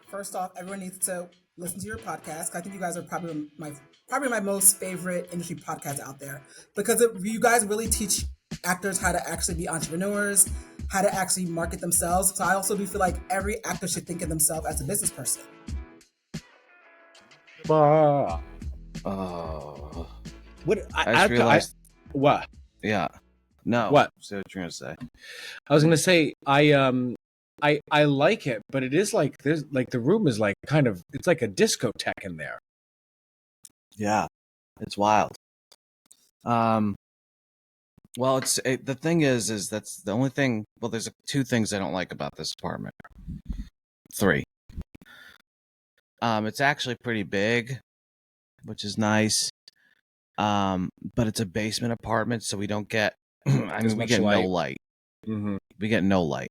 First off, everyone needs to listen to your podcast. I think you guys are probably my most favorite industry podcast out there because you guys really teach actors how to actually be entrepreneurs, how to actually market themselves. So I also do feel like every actor should think of themselves as a business person. Oh. What I just realized. What? Yeah. No. What? So what you're gonna say? I was gonna say I like it, but it is like there's like the room is like kind of it's like a discotheque in there. Yeah, it's wild. Well, the thing is that's the only thing. Well, there's two things I don't like about this apartment. Three. It's actually pretty big, which is nice. But it's a basement apartment, so we don't get. I mean, we get no light. Mm-hmm. We get no light.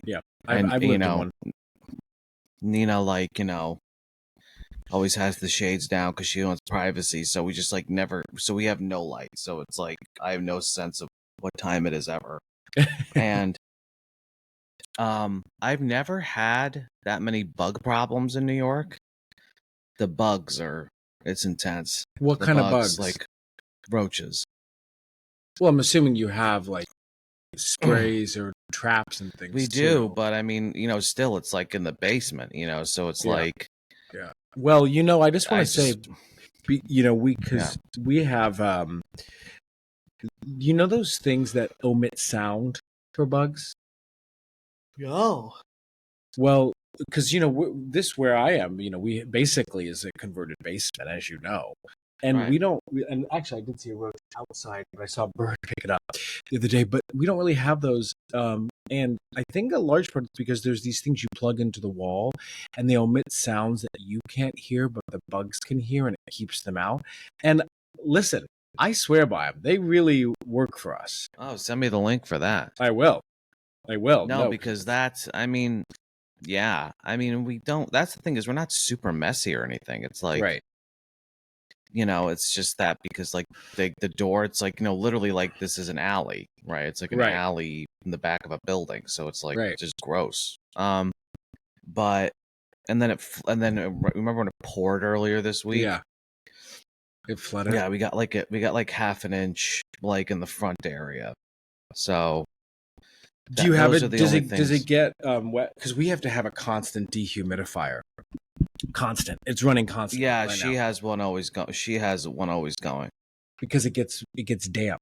Yeah, and I've lived in one. Nina, always has the shades down because she wants privacy. So we just never. So we have no light. So it's like I have no sense of what time it is ever. And I've never had that many bug problems in New York. The bugs it's intense. What kind of bugs? Like roaches. Well, I'm assuming you have like sprays or traps and things. We do, but I mean, still it's like in the basement, so it's like. Yeah. Well, I just want to say, we have, those things that omit sound for bugs? Oh. Well, because, where I am, we basically is a converted basement, as you know. And right. we don't, and actually I did see a roach outside, but I saw a bird pick it up the other day, but we don't really have those. And I think a large part is because there's these things you plug into the wall and they omit sounds that you can't hear, but the bugs can hear and it keeps them out. And listen, I swear by them. They really work for us. Oh, send me the link for that. I will. No, because that's, yeah. We don't, that's the thing is we're not super messy or anything. It's like, right. It's just that because the door, it's literally this is an alley, right? It's like an alley in the back of a building, so it's just gross. But and then remember when it poured earlier this week? Yeah, it flooded. Yeah, we got half an inch in the front area. So do you have it? Does it get wet? Because we have to have a constant dehumidifier. Constant. It's running constant. Yeah, she has one always going. Because it gets damp.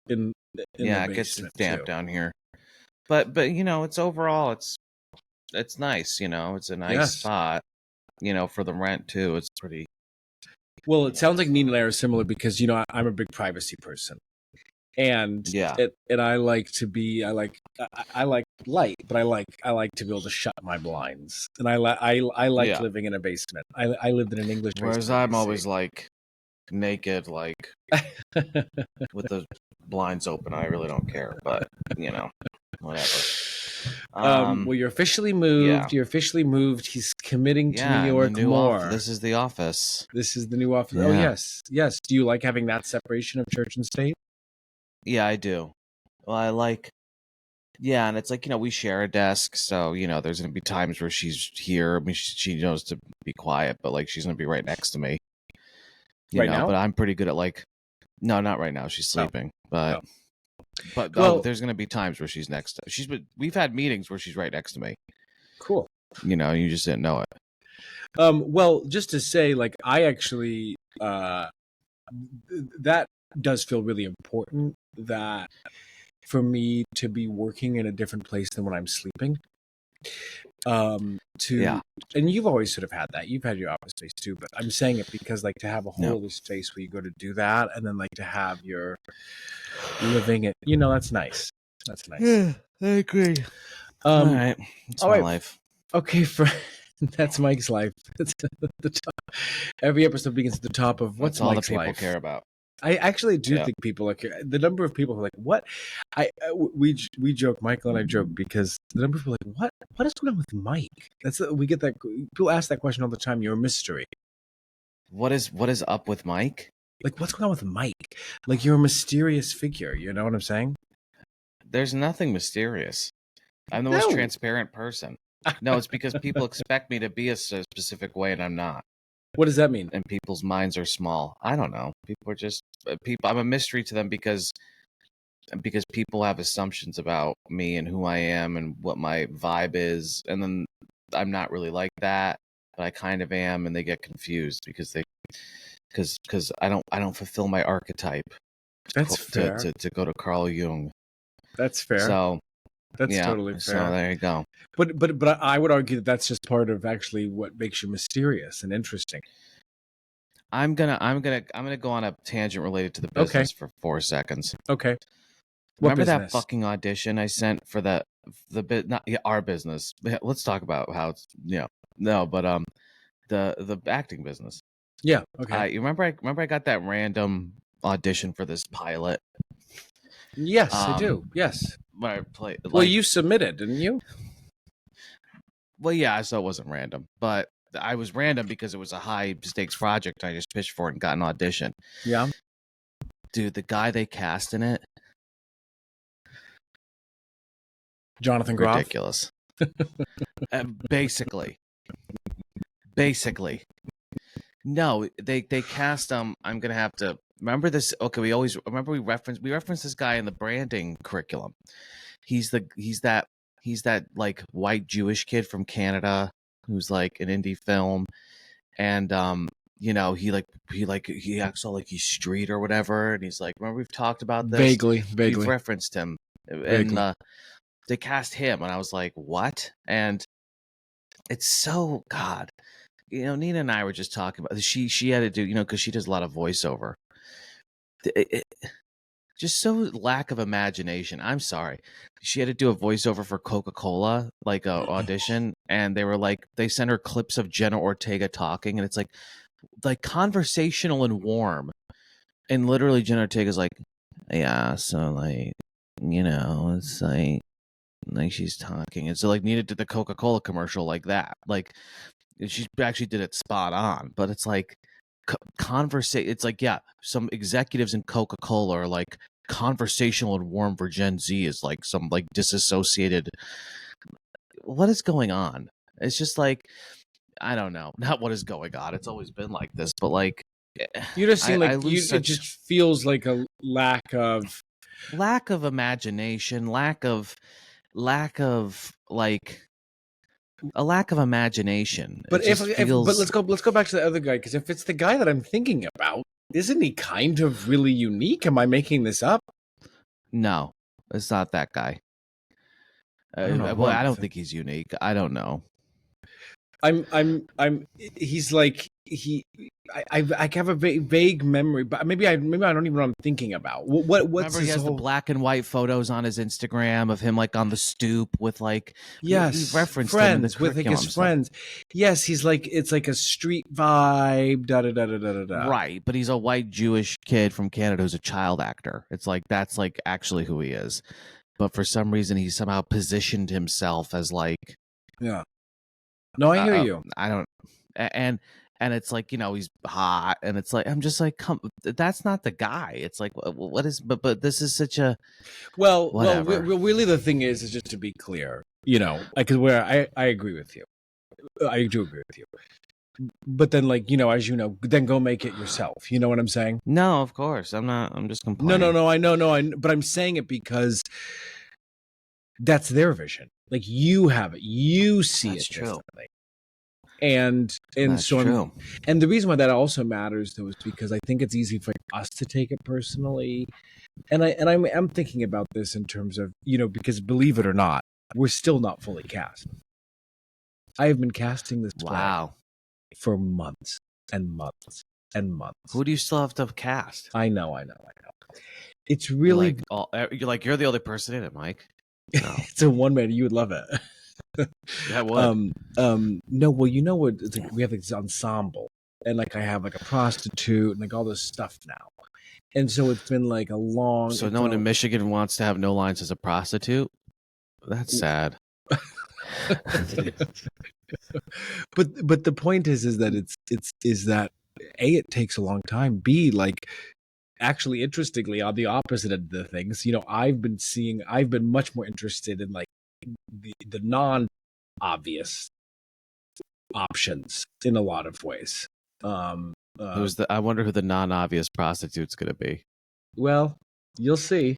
In it gets damp down here. But it's overall it's nice. It's a nice spot. For the rent too. It's pretty. Well, it sounds like Nina and I are similar because I'm a big privacy person. And and I like to be I like light, but I like to be able to shut my blinds, and I like living in a basement. I lived in an English basement. Whereas I'm always naked, with the blinds open. I really don't care, but whatever. Well, you're officially moved. Yeah. You're officially moved. He's committing to New York more. This is the office. This is the new office. Yeah. Oh yes. Do you like having that separation of church and state? Yeah, I do. Well, and it's we share a desk, so there's gonna be times where she's here. I mean, she knows to be quiet, but she's gonna be right next to me. Now? But I'm pretty good at no, not right now. She's sleeping, but there's gonna be times where she's next to. We've had meetings where she's right next to me. Cool. You just didn't know it. Well, just to say, I actually that does feel really important that for me to be working in a different place than when I'm sleeping. And you've always sort of had that. You've had your office space too, but I'm saying it because to have a whole other space where you go to do that, and then to have your living it, that's nice. That's nice. Yeah, I agree. All right, it's my life. Okay, that's Mike's life. That's the top. Every episode begins at the top of what's all Mike's the people life. Care about. I actually do think people the number of people who are like, what? We joke, Michael and I joke, because the number of people are like, what is going on with Mike? We get that. People ask that question all the time. You're a mystery. What is up with Mike? What's going on with Mike? You're a mysterious figure. You know what I'm saying? There's nothing mysterious. I'm the most transparent person. No, it's because people expect me to be a specific way, and I'm not. What does that mean? And people's minds are small. I don't know. People are just people. I'm a mystery to them because people have assumptions about me and who I am and what my vibe is, and then I'm not really like that, but I kind of am, and they get confused because I don't fulfill my archetype. That's fair. To go to Carl Jung. That's fair. So that's totally fair. So there you go. But I would argue that that's just part of actually what makes you mysterious and interesting. I'm gonna go on a tangent related to the business for 4 seconds. Okay. Remember that fucking audition I sent for the bit, not our business. Let's talk about how it's the acting business. Yeah. Okay. You remember I got that random audition for this pilot. Yes, I do. Yes. Where I played. Well, you submitted, didn't you? Well, yeah. So it wasn't random, but I was random because it was a high stakes project. I just pitched for it and got an audition. Yeah. Dude, the guy they cast in it. Jonathan Groff. Ridiculous. Basically. No, they cast I'm gonna have to remember this. Okay, we reference this guy in the branding curriculum. He's that like white Jewish kid from Canada who's like an indie film, and he acts all like he's street or whatever, and he's like, remember we've talked about this vaguely. We've referenced him, and they cast him, and I was like, what? And it's so God. Nina and I were just talking about she had to do, because she does a lot of voiceover. Just so lack of imagination. I'm sorry. She had to do a voiceover for Coca-Cola, like a audition, and they sent her clips of Jenna Ortega talking, and it's like conversational and warm. And literally Jenna Ortega's like, yeah, so like, it's like she's talking. And so like Nina did the Coca-Cola commercial like that. Like, she actually did it spot on, but it's like it's like, yeah, some executives in Coca-Cola are like conversational and warm for Gen Z is like some like disassociated. What is going on? It's just like, I don't know, not what is going on. It's always been like this, but like, you just seem like it just feels like a lack of imagination, lack of like. A lack of imagination. But but let's go back to the other guy, because if it's the guy that I'm thinking about, isn't he kind of really unique? Am I making this up? No, it's not that guy. I don't think he's unique. I don't know. He's like I have a vague memory, but maybe I don't even know what I'm thinking about. What's remember he has the black and white photos on his Instagram of him like on the stoop with like we referenced friends him with like his friends. Yes, he's like, it's like a street vibe. Da da da da da da. Right, but he's a white Jewish kid from Canada who's a child actor. It's like that's like actually who he is, but for some reason he somehow positioned himself as like No, I hear you. I don't, and it's like, he's hot, and it's like, I'm just like, come, that's not the guy. It's like, what is, but this is such a whatever. Well, really, the thing is just to be clear, because where I agree with you, I do agree with you. But then, like, as you know, then go make it yourself. You know what I'm saying? No, of course, I'm not. I'm just complaining. No, I know, but I'm saying it because that's their vision. Like, you have it, you see that's it true. differently. And that's so true. And the reason why that also matters though is because I think it's easy for us to take it personally, and I'm thinking about this in terms of, because believe it or not, we're still not fully cast. I have been casting this play for months and months and months. Who do you still have to cast? I know. It's really you're the only person in it, Mike. No. It's a one man. You would love it. Yeah, what? No, well, you know what? It's like we have this ensemble, and like I have like a prostitute and like all this stuff now, and so it's been like a long. So no one in Michigan wants to have no lines as a prostitute. That's sad. But the point is that it's that A, it takes a long time. B, like, actually, interestingly, on the opposite of the things, I've been much more interested in like the non obvious options in a lot of ways. I wonder who the non-obvious prostitute's going to be. Well, you'll see.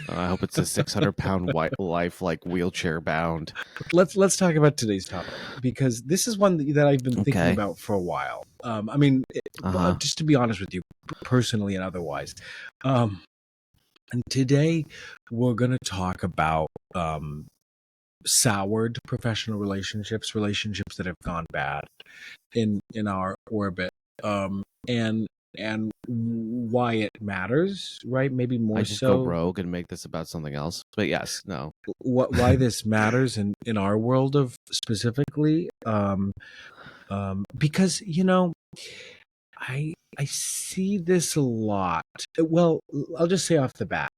I hope it's a 600-pound life, like wheelchair bound. Let's talk about today's topic, because this is one that I've been thinking about for a while. I mean, just to be honest with you, personally and otherwise. And today we're going to talk about soured professional relationships that have gone bad in our orbit, and why it matters, right? Maybe more I just so go rogue and make this about something else. But yes, no. Why this matters in our world of specifically, because I see this a lot. Well, I'll just say off the bat.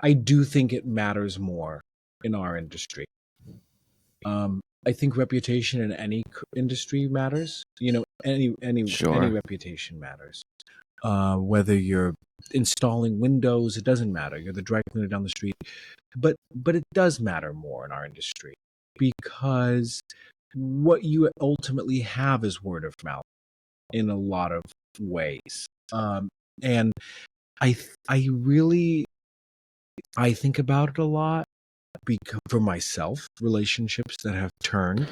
I do think it matters more in our industry. I think reputation in any industry matters. Any reputation matters. Whether you're installing windows, it doesn't matter. You're the dry cleaner down the street, but it does matter more in our industry, because what you ultimately have is word of mouth in a lot of ways. And I think about it a lot, because for myself, relationships that have turned.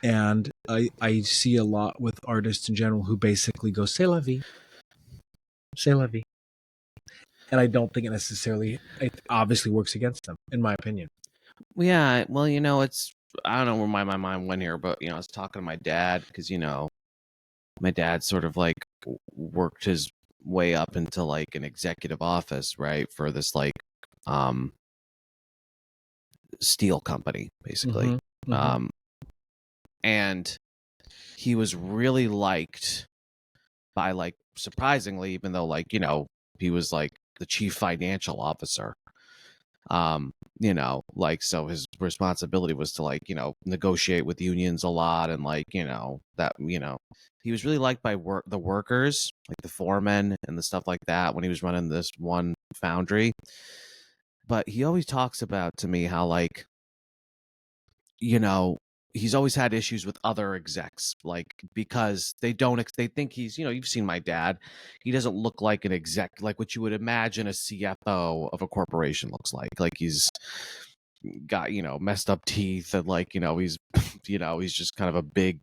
And I see a lot with artists in general who basically go, "C'est la vie. C'est la vie." And I don't think it obviously works against them, in my opinion. Yeah, well, it's, I don't know where my mind went here, but, I was talking to my dad, because, my dad sort of like worked his way up into like an executive office, right, for this like steel company, basically. And he was really liked by, like, surprisingly, even though, like, he was like the chief financial officer, like, so his responsibility was to, like, negotiate with unions a lot, and like, that, he was really liked by the workers, like the foremen and the stuff like that, when he was running this one foundry. But he always talks about to me how, like, he's always had issues with other execs, like, because they think he's, you've seen my dad, he doesn't look like an exec, like what you would imagine a CFO of a corporation looks like he's got, messed up teeth, and like, he's he's just kind of a big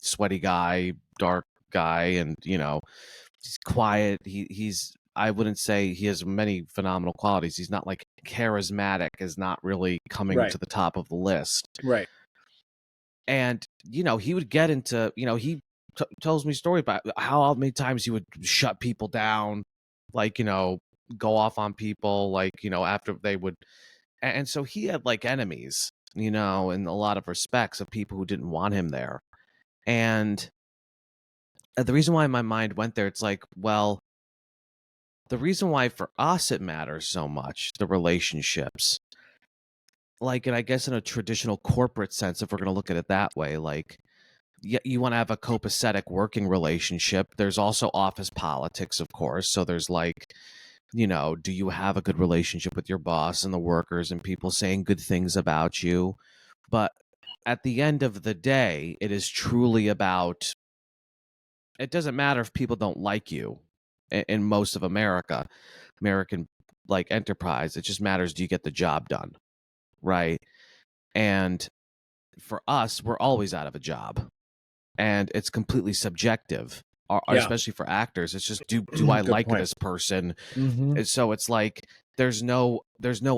sweaty guy, dark guy, and he's quiet. He's I wouldn't say he has many phenomenal qualities. He's not like charismatic, is not really coming to the top of the list. Right. And, he would get into, he tells me stories about how many times he would shut people down, like, go off on people, like, after they would. And so he had like enemies, in a lot of respects, of people who didn't want him there. And the reason why my mind went there, it's like, well, the reason why for us it matters so much, the relationships, like, and I guess in a traditional corporate sense, if we're going to look at it that way, like, you want to have a copacetic working relationship. There's also office politics, of course. So there's like, do you have a good relationship with your boss and the workers and people saying good things about you? But at the end of the day, it is truly about, it doesn't matter if people don't like you in most of American like enterprise. It just matters, do you get the job done? Right. And for us, we're always out of a job, and it's completely subjective, especially for actors. It's just, do I like this person? And so it's like, there's no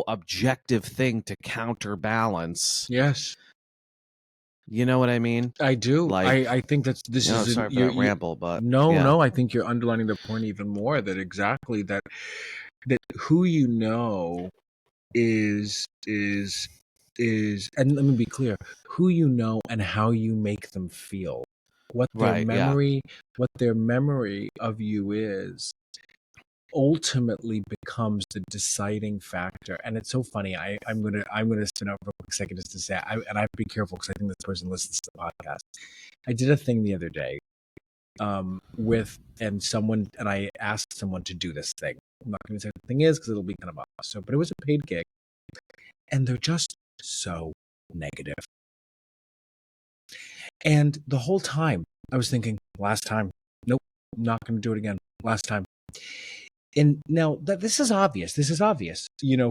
objective thing to counterbalance. Yes. You know what I mean? I do. Like, I think that's, this is, sorry for that ramble, but no, I think you're underlining the point even more, that exactly that who is, and let me be clear, who and how you make them feel, what their memory of you is, ultimately becomes the deciding factor. And it's so funny. I'm gonna spin out for a quick second just to say, and I have to be careful, because I think this person listens to the podcast. I did a thing the other day, and I asked someone to do this thing. I'm not going to say what the thing is, because it'll be kind of obvious. But it was a paid gig, and they're just so negative. And the whole time I was thinking, last time, nope, not going to do it again. Last time. And now that this is obvious,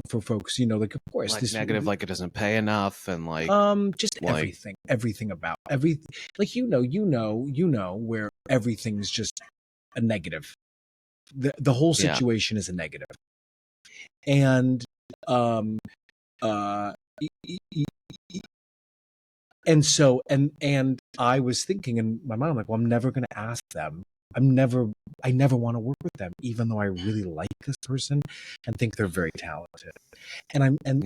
for folks, like, of course, like this negative, like it doesn't pay enough, and just like, everything about everything, like, where everything's just a negative. The whole situation is a negative. And and so and I was thinking in my mind, I'm like, well, I'm never going to ask them. I never want to work with them, even though I really like this person and think they're very talented. And I'm and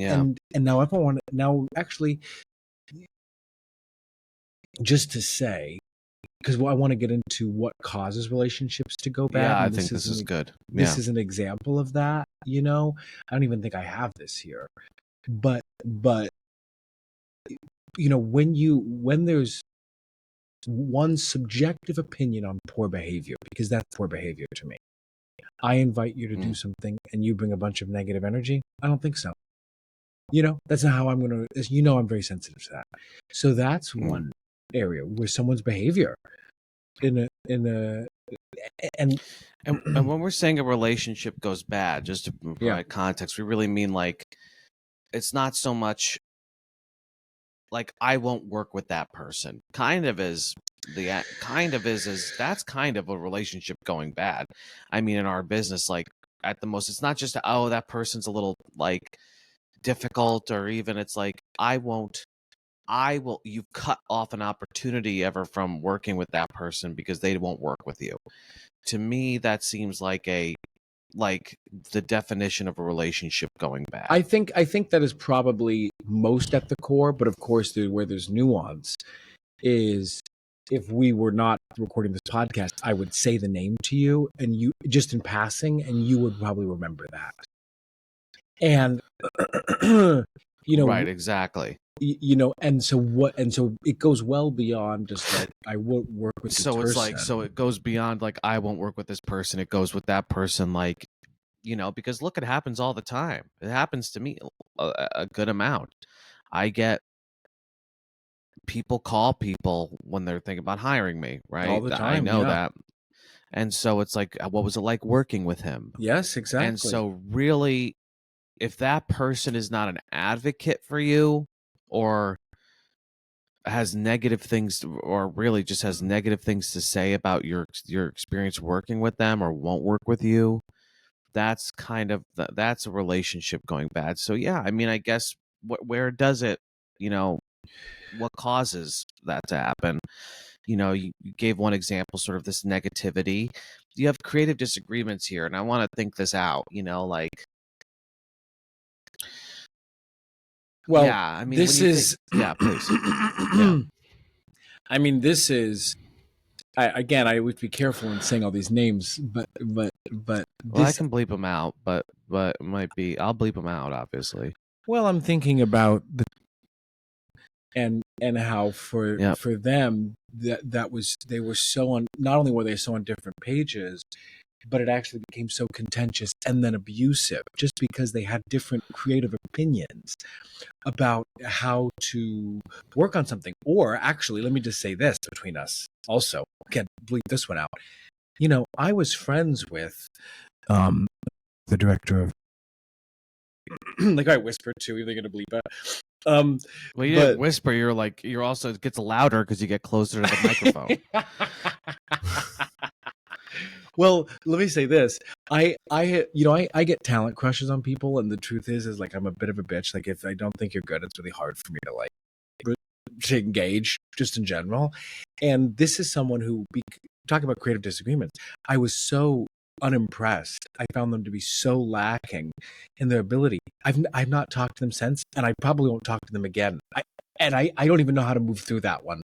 now I don't want to now actually, just to say, because I want to get into what causes relationships to go bad. Yeah, I think this is good. This is an example of that. I don't even think I have this here, but when there's one subjective opinion on poor behavior, because that's poor behavior to me. I invite you to do something and you bring a bunch of negative energy. I don't think so. That's not how I'm going to, I'm very sensitive to that. So that's one area where someone's behavior and when we're saying a relationship goes bad, just to provide context, we really mean like, it's not so much like I won't work with that person. That's kind of a relationship going bad. I mean, in our business, like at the most, it's not just that person's a little like difficult, or even it's like you've cut off an opportunity ever from working with that person because they won't work with you. To me, that seems like the definition of a relationship going bad. I think that is probably most at the core, but of course, where there's nuance is, if we were not recording this podcast, I would say the name to you, and you just in passing, and you would probably remember that. And right, exactly. And so it goes well beyond just that I won't work with this person. It's like, so it goes beyond like I won't work with this person. It goes with that person, like, because look, it happens all the time. It happens to me a good amount. I get people call people when they're thinking about hiring me, right? All the time, I know that. And so it's like, what was it like working with him? Yes, exactly. And so really, if that person is not an advocate for you, or has negative things, or really just has negative things to say about your experience working with them, or won't work with you, that's that's a relationship going bad. So yeah, I mean, I guess where does it, what causes that to happen? You gave one example, sort of this negativity. You have creative disagreements here, and I want to think this out, like, well, yeah, I mean, this is please. Yeah. I mean, this is, I would be careful in saying all these names, but well, I can bleep them out, but it might be, I'll bleep them out, obviously. Well, I'm thinking about and how for them that was, they were so on, not only were they so on different pages, but it actually became so contentious and then abusive, just because they had different creative opinions about how to work on something. Or actually, let me just say this between us also, again, bleep this one out. I was friends with the director of like, I whispered too, you're gonna bleep it. Well, you didn't whisper, you're also, it gets louder because you get closer to the microphone. Well, let me say this. I get talent crushes on people, and the truth is like, I'm a bit of a bitch. Like, if I don't think you're good, it's really hard for me to engage, just in general. And this is someone who, talking about creative disagreements, I was so unimpressed. I found them to be so lacking in their ability. I've not talked to them since, and I probably won't talk to them again. I don't even know how to move through that one.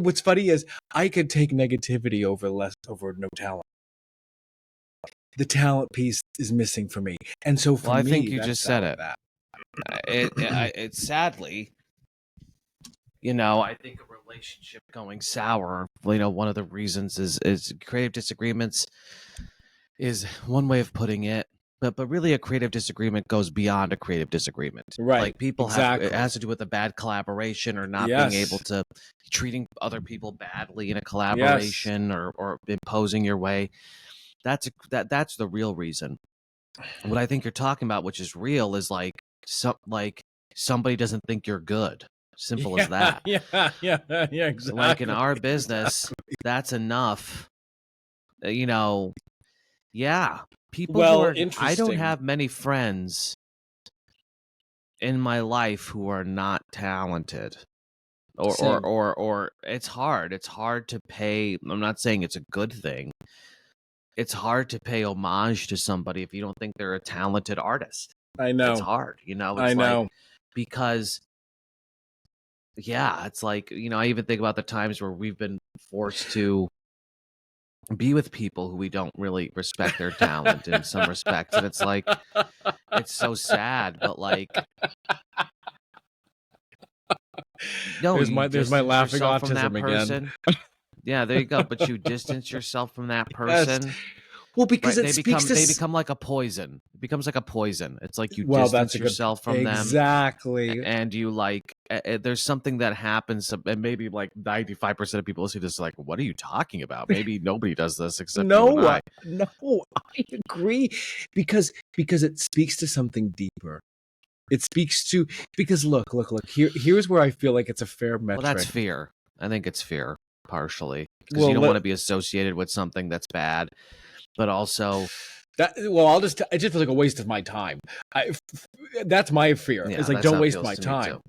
What's funny is, I could take negativity over no talent. The talent piece is missing for me, and so for me, I think you just said it. It sadly, I think a relationship going sour, one of the reasons is creative disagreements is one way of putting it. but really a creative disagreement goes beyond a creative disagreement. Right. Like people have, it has to do with a bad collaboration or not being able to, treating other people badly in a collaboration or imposing your way. That's the real reason. What I think you're talking about, which is real, is like somebody doesn't think you're good. Simple as that. Yeah, exactly. Like in our business, that's enough. You know, yeah. People who are, I don't have many friends in my life who are not talented. Or it's hard. It's hard to pay. I'm not saying it's a good thing. It's hard to pay homage to somebody if you don't think they're a talented artist. I know. It's hard, you know. It's I know. Because it's like, you know, I even think about the times where we've been forced to be with people who we don't really respect their talent in some respects, and it's like, it's so sad, but like, no, there's my laughing autism again. Yeah, there you go. But you distance yourself from that person. Yes. Well, because they become like a poison. It becomes like a poison. It's like you distance yourself from them. Exactly. And you like, there's something that happens, and maybe like 95% of people listen to this like, what are you talking about? Maybe nobody does this except you and I. No, I agree, because it speaks to something deeper. It speaks to, because look. Here's where I feel like it's a fair metric. Well, that's fear. I think it's fear, partially, because you don't want to be associated with something that's bad. But also, I just feel like a waste of my time. That's my fear. It's like, don't waste my time.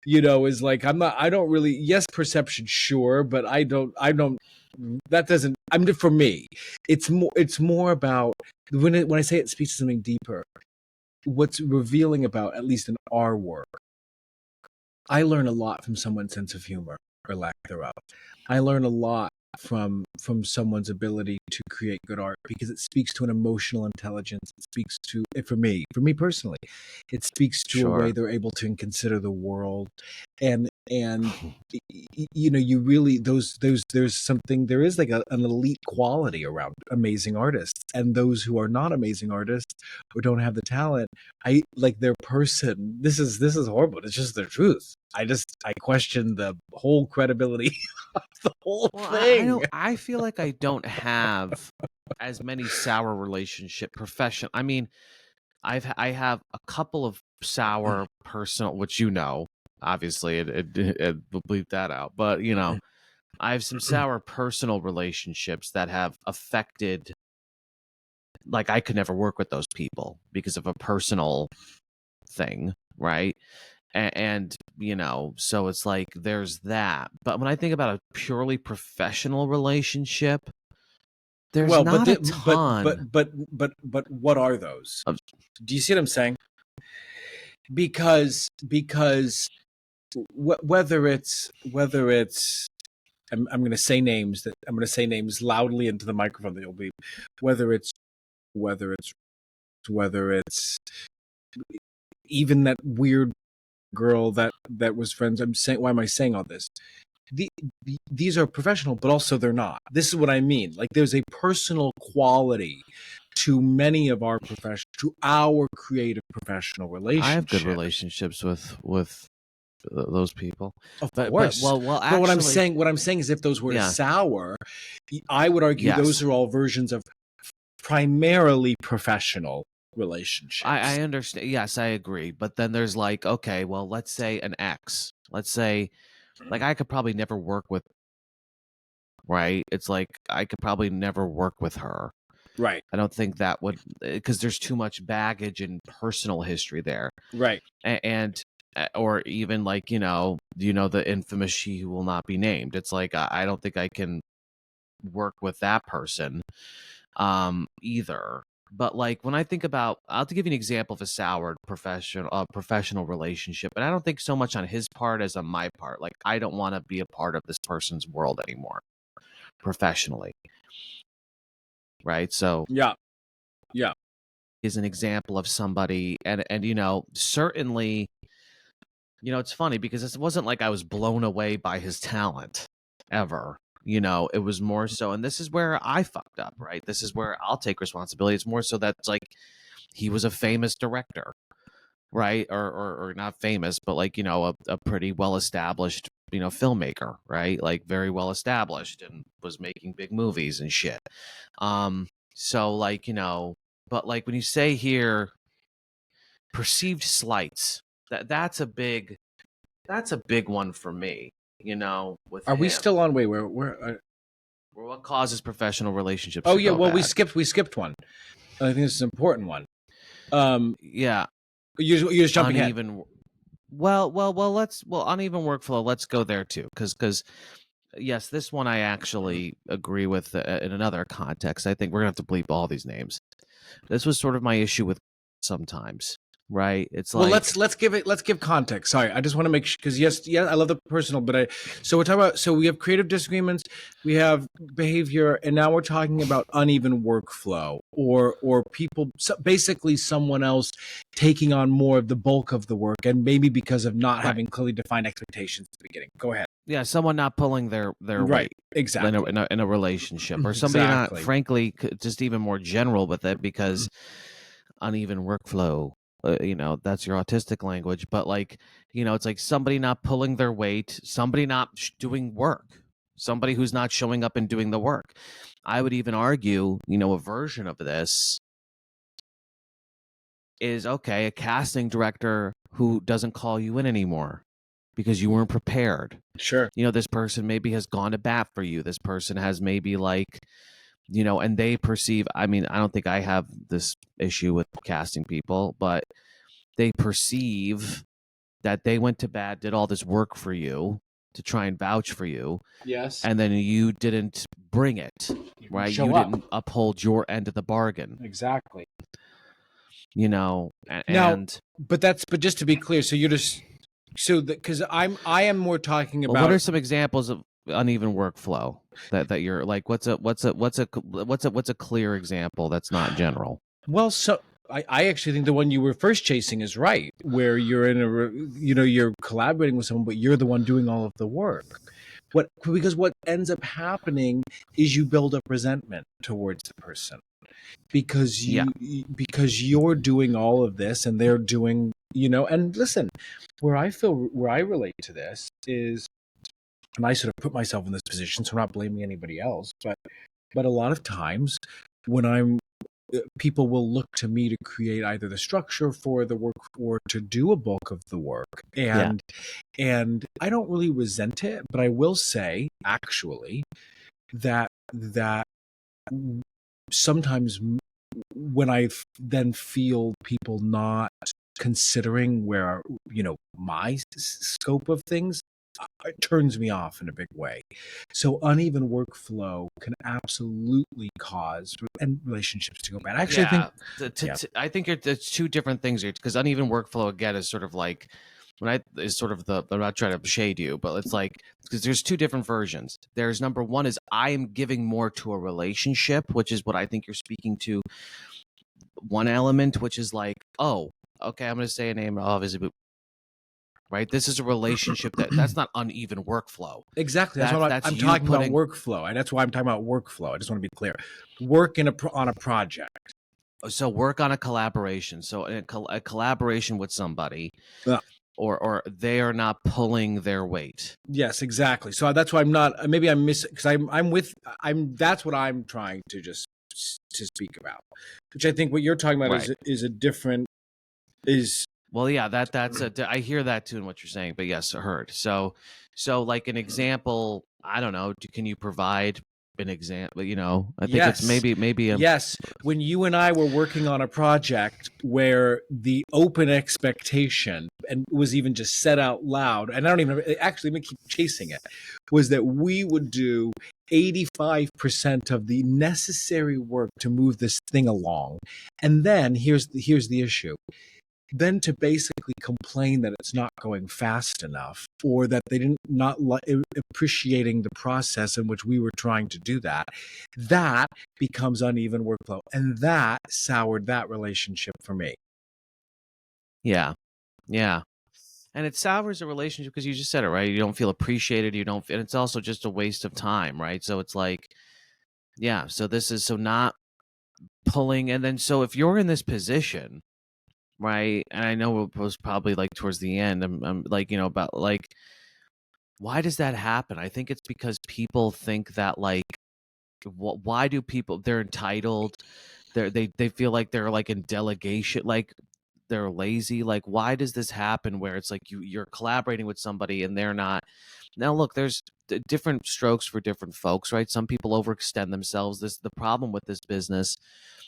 You know, is like, I don't really. Yes, perception, sure, but I don't. That doesn't. For me, it's more about when I say it speaks to something deeper. What's revealing about, at least in our work, I learn a lot from someone's sense of humor or lack thereof. I learn a lot from someone's ability to create good art, because it speaks to an emotional intelligence. It speaks to, for me personally, it speaks to a way they're able to consider the world, and you know, you really, there's something, there is like an elite quality around amazing artists, and those who are not amazing artists or don't have the talent, I like their person. This is horrible. It's just the truth. I question the whole credibility of the whole thing. I feel like I don't have as many sour relationship professional. I mean, I have a couple of sour personal, which, you know, obviously it will bleep that out, but you know, I have some sour personal relationships that have affected, like, I could never work with those people because of a personal thing, right? And you know, so it's like there's that. But when I think about a purely professional relationship, there's not a ton. But what are those? Do you see what I'm saying? Because whether it's I'm going to say names loudly into the microphone that you'll be, whether it's even that weird girl that was friends. Why am I saying all this? These are professional, but also they're not. This is what I mean. Like, there's a personal quality to many of our creative professional relationships. I have good relationships with those people, of course. But actually, what I'm saying is, if those were sour, I would argue those are all versions of primarily professional relationships. I understand. Yes, I agree. But then there's like, okay, well, let's say an ex. Let's say, like, I could probably never work with. Right? It's like I could probably never work with her. Right. I don't think that would, because there's too much baggage and personal history there. Right. And or even like, you know the infamous "she who will not be named." It's like I don't think I can work with that person either. But like, when I think about, I'll give you an example of a soured professional relationship, and I don't think so much on his part as on my part. Like, I don't want to be a part of this person's world anymore professionally. Right? So yeah, is an example of somebody, and you know, certainly, you know, it's funny because it wasn't like I was blown away by his talent ever. You know, it was more so, and this is where I fucked up, right? This is where I'll take responsibility. It's more so that it's like, he was a famous director, right? Or not famous, but like, you know, a pretty well established, you know, filmmaker, right? Like very well established and was making big movies and shit. So like, you know, but like when you say here perceived slights, that's a big one for me, you know, with Are him. we still on? Wait, what causes professional relationships oh to yeah, go well bad? we skipped one. I think this is an important one. Yeah. You're just jumping ahead. Uneven. Well, uneven workflow. Let's go there too, because yes, this one I actually agree with in another context. I think we're gonna have to bleep all these names. This was sort of my issue with sometimes, right? It's Well, like, let's give context. Sorry, I just want to make sure, because yes, I love the personal, but so we're talking about, so we have creative disagreements, we have behavior, and now we're talking about uneven workflow or people, basically someone else taking on more of the bulk of the work, and maybe because of not having clearly defined expectations at the beginning. Go ahead. yeah, someone not pulling their weight exactly in a relationship, or somebody exactly. not, frankly, just even more general with it, because uneven workflow. You know, that's your autistic language, but like, you know, it's like somebody not pulling their weight, somebody not doing work, somebody who's not showing up and doing the work. I would even argue, you know, a version of this is, okay, a casting director who doesn't call you in anymore because you weren't prepared. Sure. You know, this person maybe has gone to bat for you. This person has maybe, like, you know, and they perceive, I mean, I don't think I have this issue with casting people, but they perceive that they went to bat, did all this work for you to try and vouch for you. Yes. And then you didn't bring it, right? You didn't uphold your end of the bargain. Exactly. You know, and now, but just to be clear, so you're just, so because I am more talking about, what are some examples of uneven workflow that you're like, what's a clear example that's not general? Well, so I actually think the one you were first chasing is right, where you're in you're collaborating with someone, but you're the one doing all of the work. Because what ends up happening is you build up resentment towards the person, because you're doing all of this and they're doing, and listen, where I relate to this is, and I sort of put myself in this position, so I'm not blaming anybody else, but a lot of times when people will look to me to create either the structure for the work or to do a bulk of the work, and I don't really resent it, but I will say actually that sometimes when I then feel people not considering where my scope of things, it turns me off in a big way. So uneven workflow can absolutely cause relationships to go bad. Actually, I think it's two different things here, because uneven workflow again is sort of like, I'm not trying to shade you, but it's like, because there's two different versions. There's number one is, I am giving more to a relationship, which is what I think you're speaking to. One element, which is like, oh, okay, I'm going to say a name, obviously, but right, this is a relationship that's not uneven workflow. Exactly. That's why I'm talking about workflow. And that's why I'm talking about workflow. I just want to be clear. Work on a project. So work on a collaboration. So a collaboration with somebody, or they are not pulling their weight. Yes, exactly. So that's why I'm not. Maybe I'm missing, because that's what I'm trying to just to speak about, which I think what you're talking about is a different is. Well, yeah, I hear that too in what you're saying, but yes, I heard. So like an example, I don't know. Can you provide an example? I think it's maybe. Yes, when you and I were working on a project where the open expectation, and was even just said out loud, and I don't even actually, let me keep chasing it, was that we would do 85% of the necessary work to move this thing along, and then here's the issue. Then to basically complain that it's not going fast enough, or that they didn't not appreciating the process in which we were trying to do that becomes uneven workflow, and that soured that relationship for me. Yeah. And it sours a relationship because you just said it, right? You don't feel appreciated. And it's also just a waste of time, right? So it's like, yeah. So this is not pulling, and then so if you're in this position, right, and I know it was probably like towards the end, I'm like, about like, why does that happen? I think it's because people think that like, why do people, they're entitled, they feel like they're like in delegation, like they're lazy. Like, why does this happen where it's like you're collaborating with somebody and they're not? Now look, there's different strokes for different folks, right? Some people overextend themselves. The problem with this business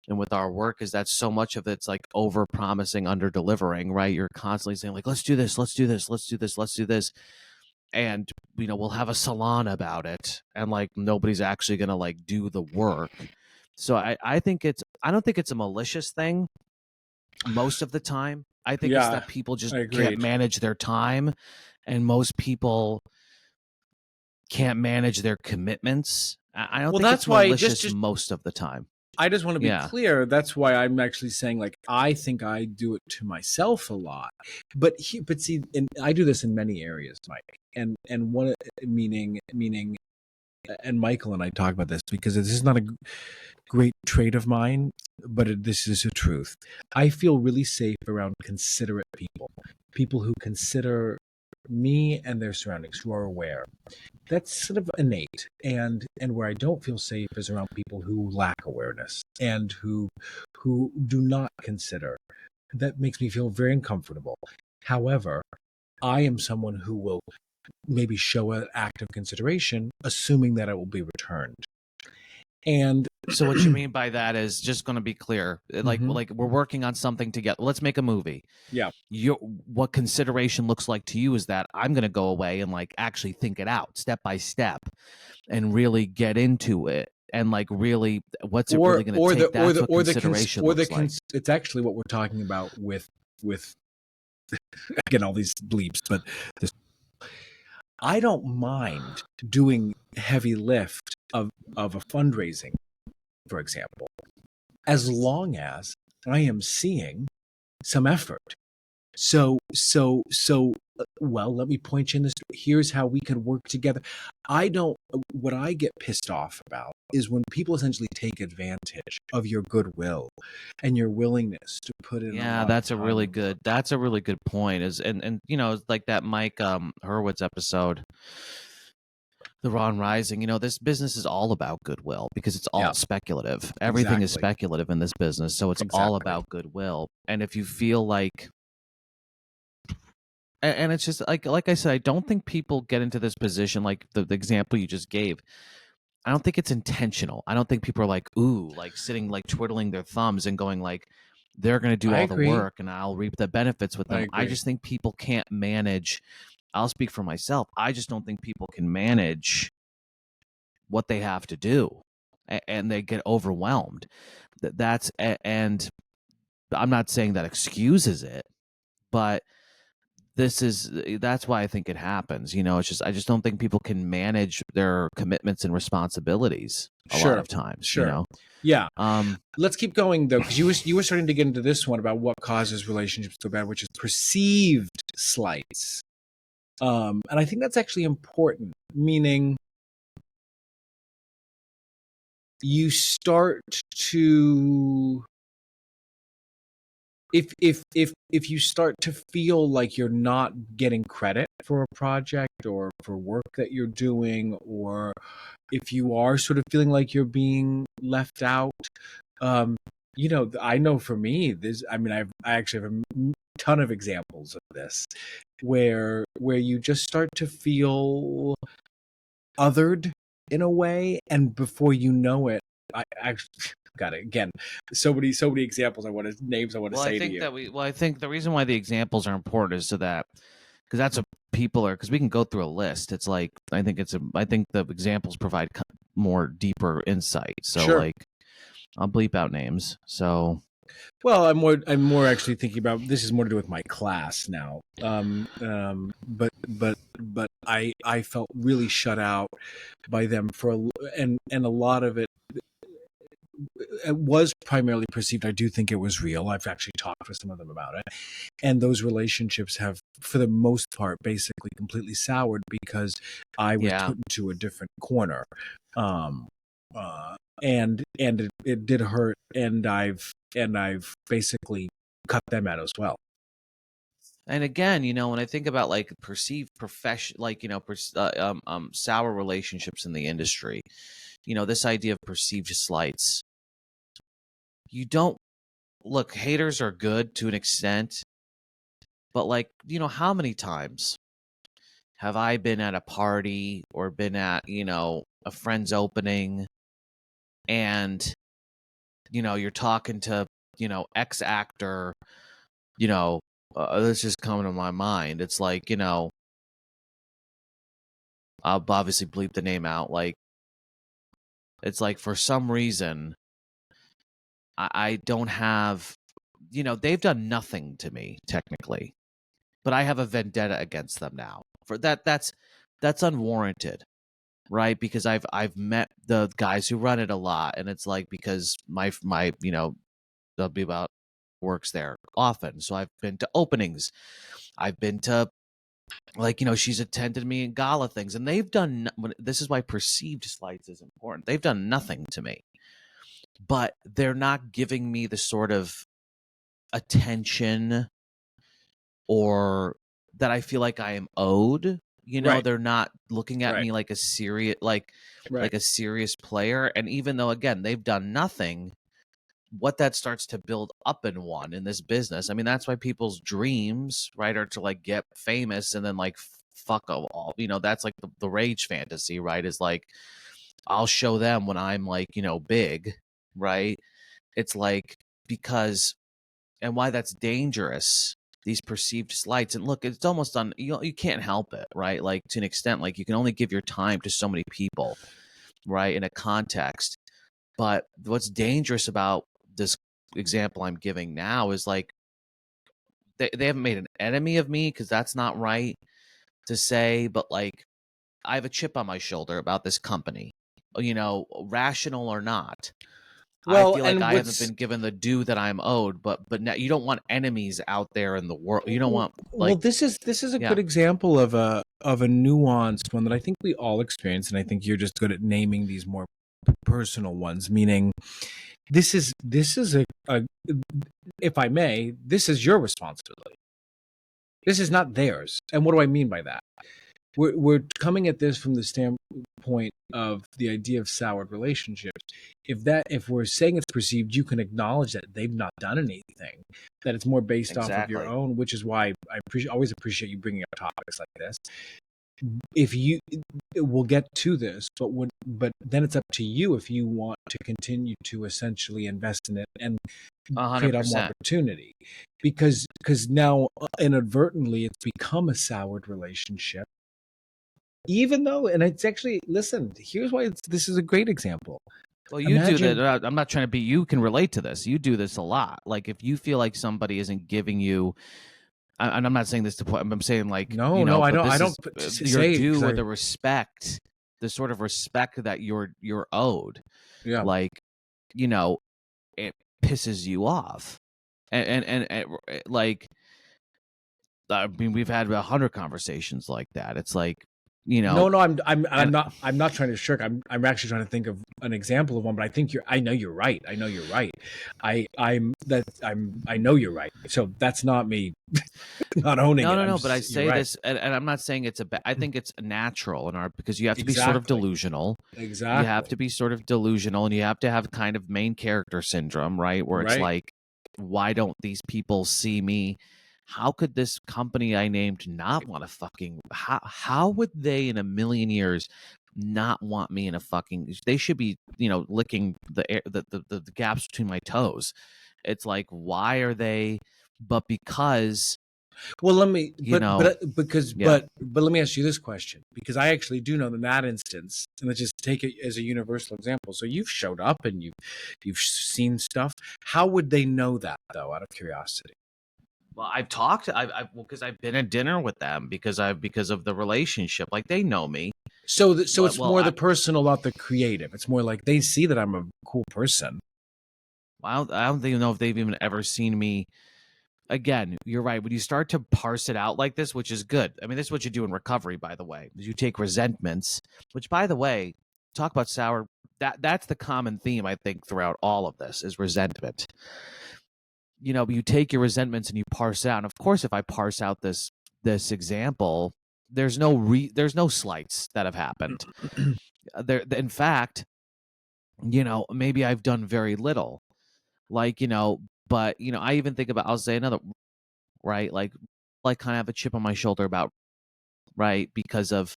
and with our work is that so much of it's like over promising, under delivering, right? You're constantly saying like, let's do this, let's do this, let's do this, let's do this, and we'll have a salon about it, and like nobody's actually gonna like do the work. So I think I don't think it's a malicious thing most of the time. I think it's that people just can't manage their time, and most people can't manage their commitments. I don't think that's it's why malicious most of the time. I just want to be clear. That's why I'm actually saying, like, I think I do it to myself a lot. But see, and I do this in many areas, Mike. And one meaning, and Michael and I talk about this because this is not a great trait of mine, but this is the truth. I feel really safe around considerate people who consider me and their surroundings, who are aware. That's sort of innate, and where I don't feel safe is around people who lack awareness and who do not consider. That makes me feel very uncomfortable. However, I am someone who will maybe show an act of consideration, assuming that it will be returned. And so what you mean by that is, just going to be clear, like like we're working on something together. Let's make a movie. Yeah. What consideration looks like to you is that I'm going to go away and like actually think it out step by step and really get into it, and like really what's it really going to take. That's what consideration looks like. It's actually what we're talking about with again, all these bleeps, but I don't mind doing heavy lift of a fundraising, for example, as long as I am seeing some effort. So, well, let me point you in this. Here's how we could work together. What I get pissed off about is when people essentially take advantage of your goodwill and your willingness to put in. Yeah, that's a really good point. And like that Mike Hurwitz episode, The Ron Rising, this business is all about goodwill because it's all speculative. Everything is speculative in this business. So it's all about goodwill. And if you feel like, and it's just like I said, I don't think people get into this position, like the example you just gave. I don't think it's intentional. I don't think people are like, ooh, like sitting, like twiddling their thumbs and going like, they're going to do all the work and I'll reap the benefits with them. I just think people can't manage. I'll speak for myself. I just don't think people can manage what they have to do, and they get overwhelmed. And I'm not saying that excuses it, but that's why I think it happens. It's just, I just don't think people can manage their commitments and responsibilities a lot of times. Yeah. Let's keep going though, because you were starting to get into this one about what causes relationships to go bad, which is perceived slights. And I think that's actually important, meaning you start to, if you start to feel like you're not getting credit for a project or for work that you're doing, or if you are sort of feeling like you're being left out, I know for me, I actually have a ton of examples of this where you just start to feel othered in a way, and before you know it, I actually got it again. So many examples. I want to say to you. I think the reason why the examples are important is so that, because that's what people are. Because we can go through a list. It's like I think the examples provide more deeper insight. So like, I'll bleep out names. So. Well, I'm more actually thinking about, this is more to do with my class now. But I felt really shut out by them and a lot of it was primarily perceived. I do think it was real. I've actually talked with some of them about it, and those relationships have, for the most part, basically completely soured because I was put into a different corner. it did hurt, and I've basically cut them out as well. And again, when I think about like perceived profession, like sour relationships in the industry, this idea of perceived slights, you don't look. Haters are good to an extent, but like, how many times have I been at a party or been at a friend's opening, and you're talking to X actor, this just coming to my mind. It's like, I'll obviously bleep the name out. Like, it's like for some reason, I don't have, they've done nothing to me technically, but I have a vendetta against them now. For that's unwarranted, right? Because I've met the guys who run it a lot, and it's like because my they'll be about works there often, so I've been to openings, I've been to she's attended me in gala things, and they've done. This is why perceived slights is important. They've done nothing to me, but they're not giving me the sort of attention or that I feel like I am owed. Right. They're not looking at Right. me like a serious like a serious player. And even though again they've done nothing, what that starts to build up in one in this business. I mean, that's why people's dreams, right, are to like get famous and then like fuck all. That's like the rage fantasy, right? Is like I'll show them when I'm like big, right? It's like because and why that's dangerous. These perceived slights, and look, it's almost on. You can't help it, right? Like to an extent, like you can only give your time to so many people, right, in a context. But what's dangerous about this example I'm giving now is like they haven't made an enemy of me, because that's not right to say, but like I have a chip on my shoulder about this company, rational or not. Well, I feel like and I haven't been given the due that I'm owed, but now you don't want enemies out there in the world. You don't want like. Well, this is a good example of a nuanced one that I think we all experience, and I think you're just good at naming these more personal ones. Meaning, this is a if I may, this is your responsibility. This is not theirs. And what do I mean by that? We're coming at this from the standpoint of the idea of soured relationships. If we're saying it's perceived, you can acknowledge that they've not done anything, that it's more based off of your own, which is why I always appreciate you bringing up topics like this. We'll get to this, but then it's up to you if you want to continue to essentially invest in it and 100%. create more opportunity, because now inadvertently it's become a soured relationship. Even though, and it's actually, listen, here's why this is a great example. Well, you do that. I'm not trying to be. You can relate to this. You do this a lot. Like if you feel like somebody isn't giving you, and I'm not saying this to point. I'm saying like no, I don't. I don't your due or the respect, the sort of respect that you're owed. Yeah. Like, it pisses you off, and like, I mean, we've had 100 conversations like that. It's like. No, I'm not trying to shirk. I'm actually trying to think of an example of one, but I know you're right. I know you're right. I know you're right. So that's not me not owning it. No, but I say this, and I'm not saying it's I think it's natural because you have to be sort of delusional. Exactly. You have to be sort of delusional, and you have to have kind of main character syndrome, right? Where it's like, why don't these people see me? How could this company I named not want to fucking? How would they in a million years not want me in a fucking? They should be, licking the gaps between my toes. It's like, why are they? But because. Well, let me. But let me ask you this question, because I actually do know in that instance, and let's just take it as a universal example. So you've showed up and you've seen stuff. How would they know that, though? Out of curiosity. Well, I've talked. Because I've been at dinner with them because of the relationship. Like they know me. So it's more the personal, not the creative. It's more like they see that I'm a cool person. Well, I don't even know if they've even ever seen me. Again, you're right. When you start to parse it out like this, which is good. I mean, this is what you do in recovery, by the way. Is you take resentments, which, by the way, talk about sour. that's the common theme, I think, throughout all of this is resentment. You take your resentments and you parse out. And of course, if I parse out this example, there's no slights that have happened. In fact, maybe I've done very little. But I even think about, I'll say another, right? Like kind of have a chip on my shoulder about, right? Because of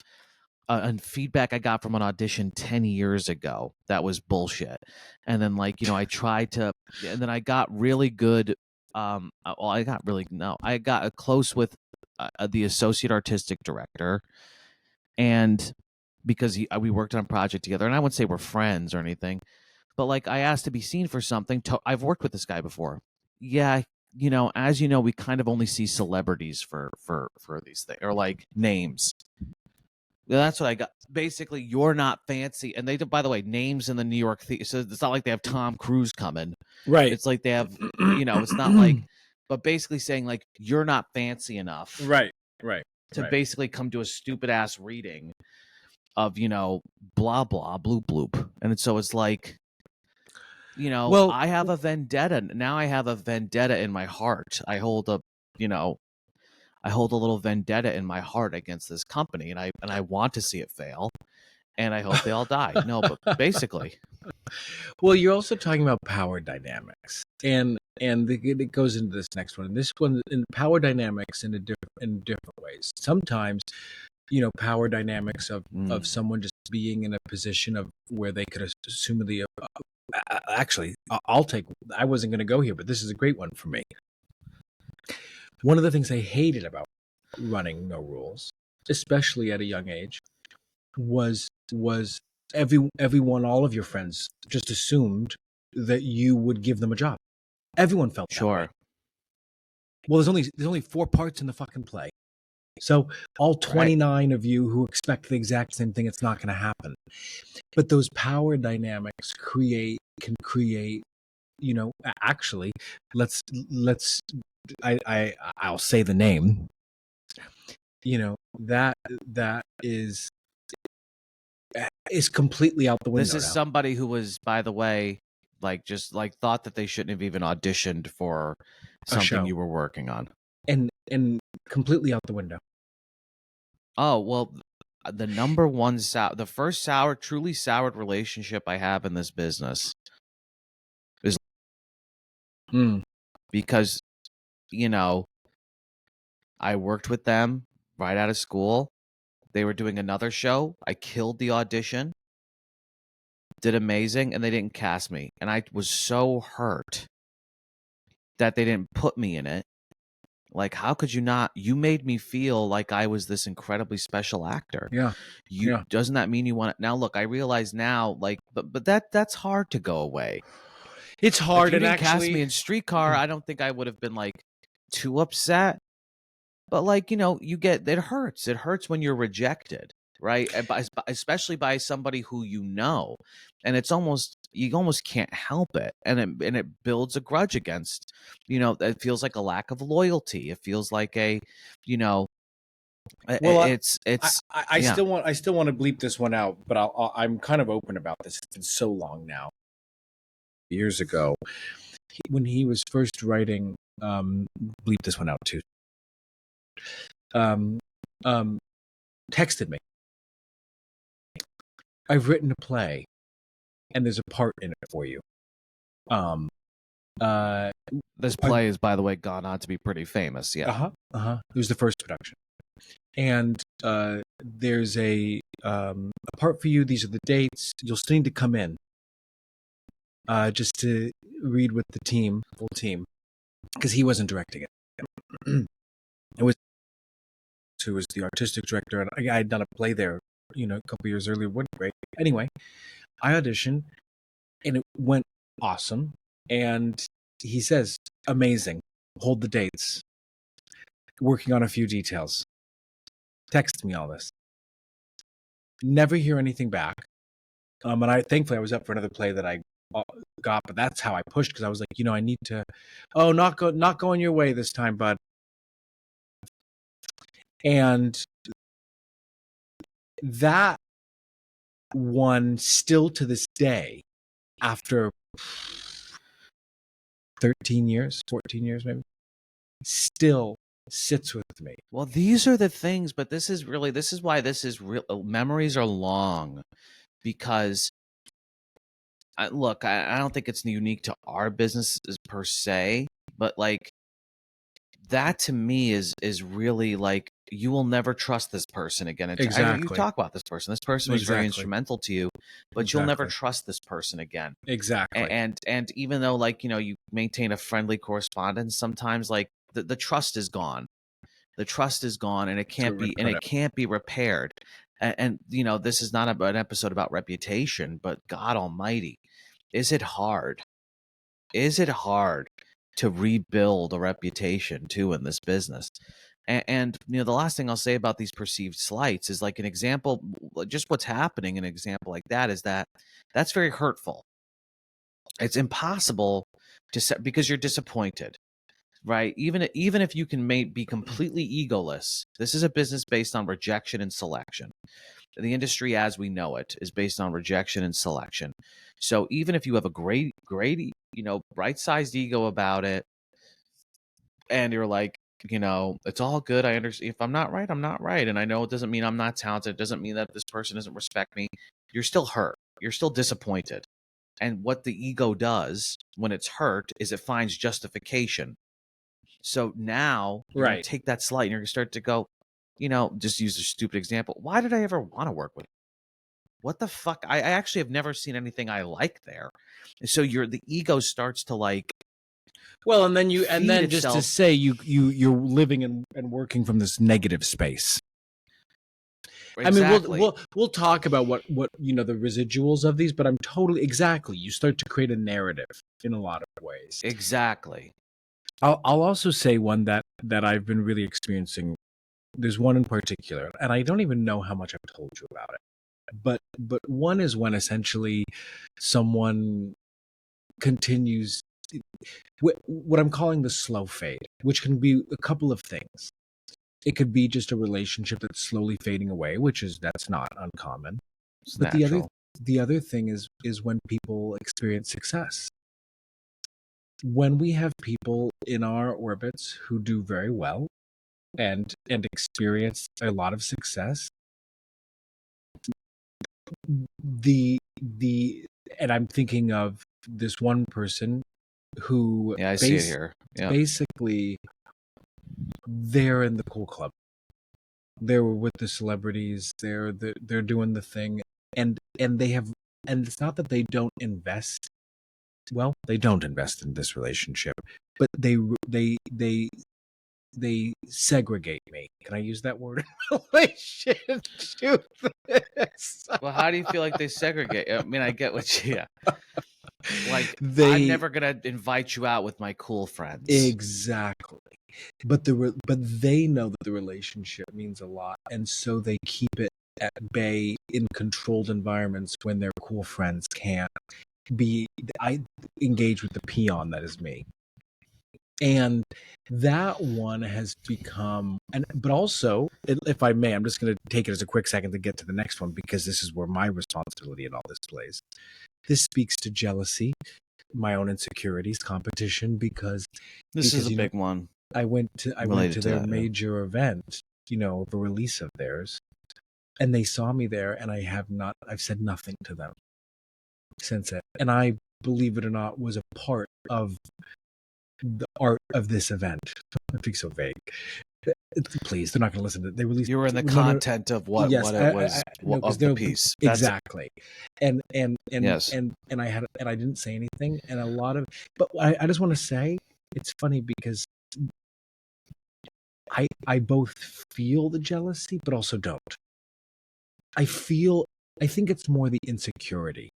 and feedback I got from an audition 10 years ago that was bullshit. And then I tried to, and then I got really good. I got close with the associate artistic director, and because we worked on a project together, and I wouldn't say we're friends or anything, but I asked to be seen for something. I've worked with this guy before. Yeah. As you know, we kind of only see celebrities for these things, or names. That's what I got. Basically, you're not fancy. And they, by the way, names in the New York theater. So it's not like they have Tom Cruise coming. Right. It's like they have, it's not like, but basically saying you're not fancy enough. Right. To basically come to a stupid ass reading of, blah, blah, bloop, bloop. And so it's I have a vendetta. Now I have a vendetta in my heart. I hold a little vendetta in my heart against this company, and I want to see it fail, and I hope they all die. No, but basically. Well, you're also talking about power dynamics, and it goes into this next one. And this one, in power dynamics, in different ways. Sometimes, power dynamics of someone just being in a position of where they could assume actually, I wasn't going to go here, but this is a great one for me. One of the things I hated about running No Rules, especially at a young age, was everyone, all of your friends just assumed that you would give them a job. Everyone felt that way. Well, there's only 4 parts in the fucking play. So all 29 of you who expect the exact same thing, it's not going to happen. But those power dynamics can create, actually, I'll say the name. That is completely out the window. This is somebody who was, by the way, thought that they shouldn't have even auditioned for something you were working on, and completely out the window. Oh well, the number one the first truly soured relationship I have in this business is because I worked with them right out of school. They were doing another show. I killed the audition, did amazing, and they didn't cast me. And I was so hurt that they didn't put me in it. How could you not? You made me feel like I was this incredibly special actor. Yeah. Doesn't that mean you want it? Now, look, I realize now, but that's hard to go away. It's hard. If you didn't cast me in Streetcar, I don't think I would have been too upset. But you get, it hurts. It hurts when you're rejected, right? Especially by somebody who and it's you almost can't help it, and it builds a grudge against. It feels like a lack of loyalty. It feels like a, well, it's. I still want to bleep this one out, but I'm kind of open about this. It's been so long now. Years ago, when he was first writing, bleep this one out too. Texted me. I've written a play, and there's a part in it for you. This play is, by the way, gone on to be pretty famous. Yeah. It was the first production, and there's a part for you. These are the dates. You'll still need to come in, just to read with the full team, because he wasn't directing it. It was who was the artistic director, and I had done a play there, a couple years earlier. Wasn't great. Anyway, I auditioned, and it went awesome. And he says, "Amazing. Hold the dates. Working on a few details." Text me all this. Never hear anything back. And thankfully I was up for another play that I got, but that's how I pushed, because I was like, I need to. Oh, not going your way this time, bud. And that one still to this day, after 13 years, 14 years maybe, still sits with me. Well, these are the things, but this is why this is real. Memories are long, because look, I don't think it's unique to our businesses per se, but like that to me is really like, you will never trust this person again. You talk about this person. This person was very instrumental to you, but you'll never trust this person again. Exactly. And even though, like, you maintain a friendly correspondence, sometimes like the trust is gone. The trust is gone, and it can't be repaired. And this is not an episode about reputation, but God Almighty, is it hard? Is it hard to rebuild a reputation too in this business? And the last thing I'll say about these perceived slights is, like, an example, just what's happening. An example like that is that's very hurtful. It's impossible to set, because you're disappointed, right? Even if you can be completely egoless, this is a business based on rejection and selection. The industry as we know it is based on rejection and selection. So even if you have a great, right-sized ego about it, and you're like, it's all good, I understand. If I'm not right, I'm not right. And I know it doesn't mean I'm not talented. It doesn't mean that this person doesn't respect me. You're still hurt. You're still disappointed. And what the ego does when it's hurt is it finds justification. So now you're going to take that slight and you're going to start to go, just use a stupid example. Why did I ever want to work with you? What the fuck? I actually have never seen anything I like there. And so the ego starts to, like, well, and then just to say you're living and working from this negative space. Exactly. I mean, we'll talk about what the residuals of these, but I'm totally exactly. You start to create a narrative in a lot of ways. Exactly. I'll also say one that I've been really experiencing. There's one in particular, and I don't even know how much I've told you about it. But one is when essentially someone continues what I'm calling the slow fade, which can be a couple of things. It could be just a relationship that's slowly fading away, that's not uncommon. It's but natural. the other thing is when people experience success. When we have people in our orbits who do very well and experience a lot of success, and I'm thinking of this one person who I see it here. Yeah. Basically they're in the cool club. They're with the celebrities. They're doing the thing, and they have, and it's not that they don't invest. Well, they don't invest in this relationship, but they segregate me. Can I use that word in relation to this? Well, how do you feel like they segregate? I mean, I get what you. Yeah. Like, I'm never gonna invite you out with my cool friends. Exactly. But they know that the relationship means a lot, and so they keep it at bay in controlled environments when their cool friends can't be. I engage with the peon that is me, and that one has become. But also, if I may, I'm just going to take it as a quick second to get to the next one, because this is where my responsibility in all this plays. This speaks to jealousy, my own insecurities, competition, because this is a big one. I went to their major event, the release of theirs, and they saw me there, and I've said nothing to them since it. And I, believe it or not, was a part of the art of this event. I'm being so vague. Please, they're not going to listen to it. They released. You were in the content of what it was of the piece. Exactly. And yes. and I didn't say anything, and a lot of. But I just want to say, it's funny because I both feel the jealousy, but also don't. I think it's more the insecurity.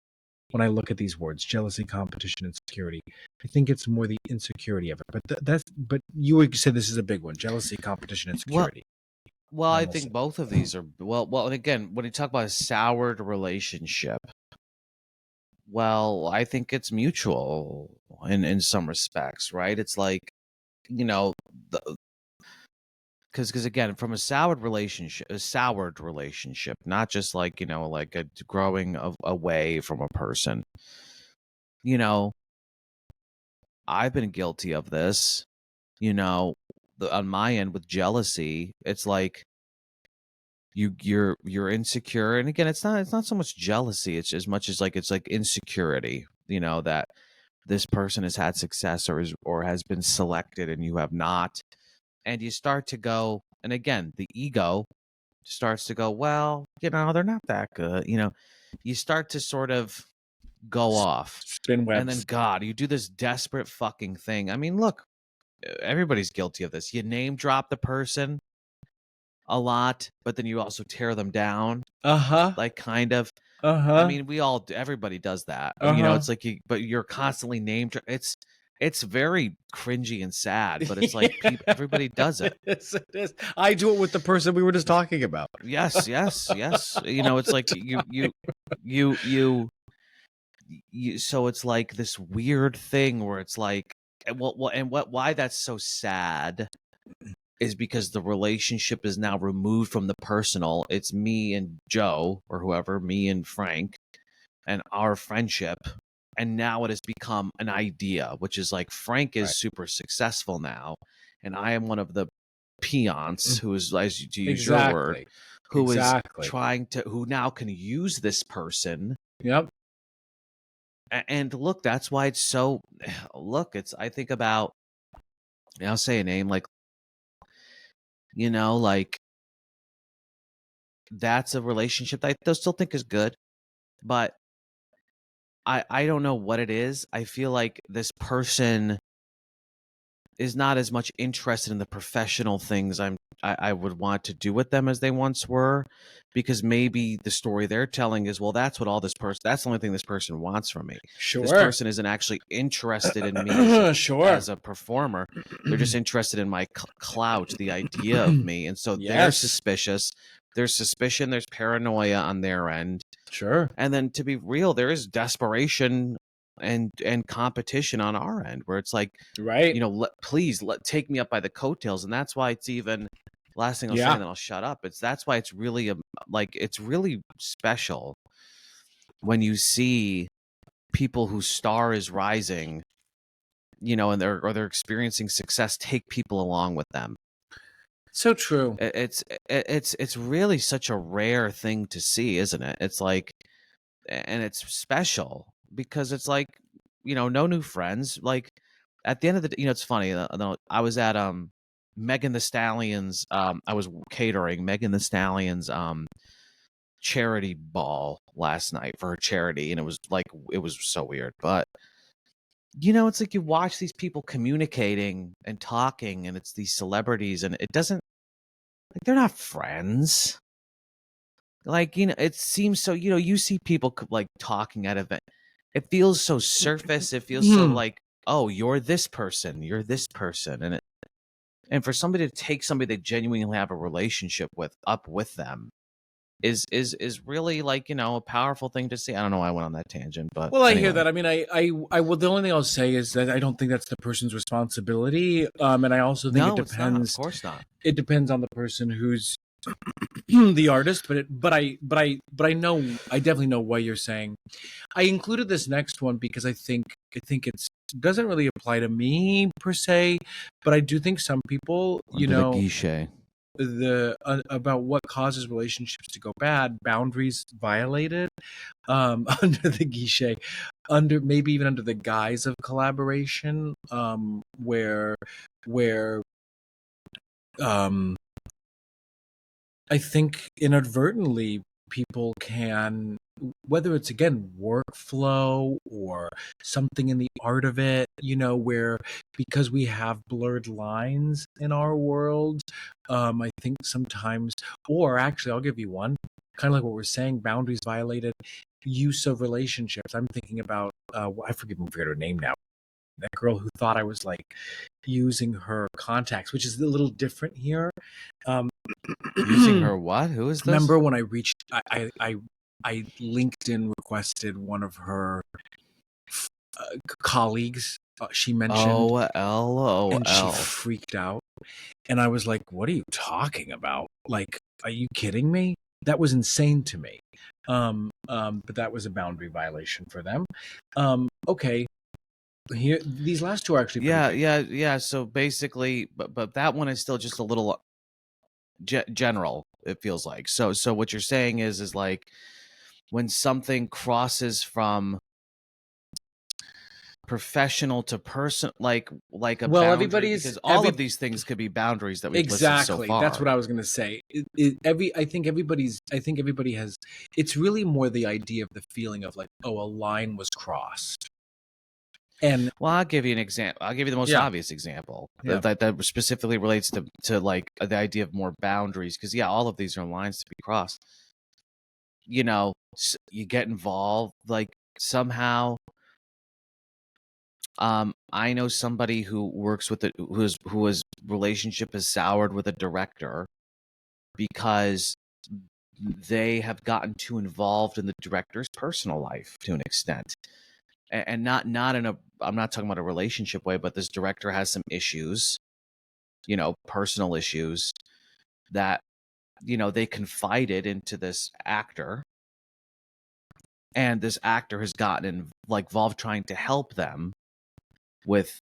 When I look at these words, jealousy, competition, insecurity, I think it's more the insecurity of it. But you would say this is a big one: jealousy, competition, insecurity. Well, I think both of these are well. And again, when you talk about a soured relationship, well, I think it's mutual in some respects, right? It's like, because again, from a soured relationship, not just like, like a growing away from a person, I've been guilty of this, on my end with jealousy. It's like you're insecure, and again, it's not so much jealousy, it's as much as like it's like insecurity, that this person has had success or has been selected and you have not. And you start to go, and again, the ego starts to go, well, they're not that good. You start to sort of go off. Spin webs. And then, God, you do this desperate fucking thing. I mean, look, everybody's guilty of this. You name drop the person a lot, but then you also tear them down. Like, kind of. I mean, everybody does that. It's like but you're constantly it's very cringy and sad, but it's like everybody does it. Yes, it is. I do it with the person we were just talking about. Yes. It's like you so it's like this weird thing where it's like, why that's so sad is because the relationship is now removed from the personal. It's me and Joe, or whoever, me and Frank, and our friendship. And now it has become an idea, which is like Frank is super successful now, and I am one of the peons who is, as to use your word, who is who now can use this person. Yep. And look, that's why it's so. Look, I think about. I'll say a name like. Like. That's a relationship that I still think is good, but. I don't know what it is. I feel like this person is not as much interested in the professional things I would want to do with them as they once were, because maybe the story they're telling is, well, that's what that's the only thing this person wants from me. Sure. This person isn't actually interested in me as a performer. They're just interested in my clout, the idea of me. And so they're suspicious. There's suspicion, there's paranoia on their end. Sure. And then, to be real, there is desperation and competition on our end, where it's like, right, please take me up by the coattails. And that's why it's even, last thing I'll say, and then I'll shut up. That's why it's really it's really special when you see people whose star is rising, and they're experiencing success, take people along with them. So true. It's really such a rare thing to see, isn't it? It's like, and it's special because it's like, no new friends. Like, at the end of the day, it's funny. I was at Megan Thee Stallion's. I was catering Megan Thee Stallion's charity ball last night for her charity, and it was so weird, but. It's like you watch these people communicating and talking, and it's these celebrities, and it doesn't, like, they're not friends. Like, it seems so, you see people like talking at event. It feels so surface. It feels so like, oh, you're this person. And for somebody to take somebody they genuinely have a relationship with up with them is really, like, a powerful thing to see. I don't know why I went on that tangent, but well, anyway. I hear that. I mean, I will. The only thing I'll say is that I don't think that's the person's responsibility. And I also think it depends. It's not. Of course not. It depends on the person who's the artist. But I definitely know what you're saying. I included this next one because I think it doesn't really apply to me per se, but I do think some people, the guichet. About what causes relationships to go bad, boundaries violated, under the guichet, maybe even under the guise of collaboration, where I think inadvertently people can, whether it's again workflow or something in the art of it, where, because we have blurred lines in our world, I think sometimes, or actually I'll give you one, kind of like what we're saying, boundaries violated, use of relationships. I'm thinking about I forget her name now, that girl who thought I was like using her contacts, which is a little different here. Using her what? Who is this? Remember when I reached, I LinkedIn requested one of her colleagues she mentioned, LOL. and she freaked out. And I was like, what are you talking about? Like, are you kidding me? That was insane to me. But that was a boundary violation for them. Okay. Here, these last two are actually pretty big. Yeah. So basically, but that one is still just a little general, it feels like. So what you're saying is like when something crosses from professional to person, like a boundary, because all of these things could be boundaries that we've listed so far. That's what I was going to say. I think everybody has. It's really more the idea of the feeling of like, oh, a line was crossed. And well, I'll give you an example. I'll give you the most obvious example that specifically relates to like the idea of more boundaries. Because all of these are lines to be crossed. You know, you get involved like somehow. I know somebody who works with whose relationship is soured with a director because they have gotten too involved in the director's personal life to an extent. And not in a, I'm not talking about a relationship way, but this director has some issues, personal issues that, they confided into this actor, and this actor has gotten involved trying to help them with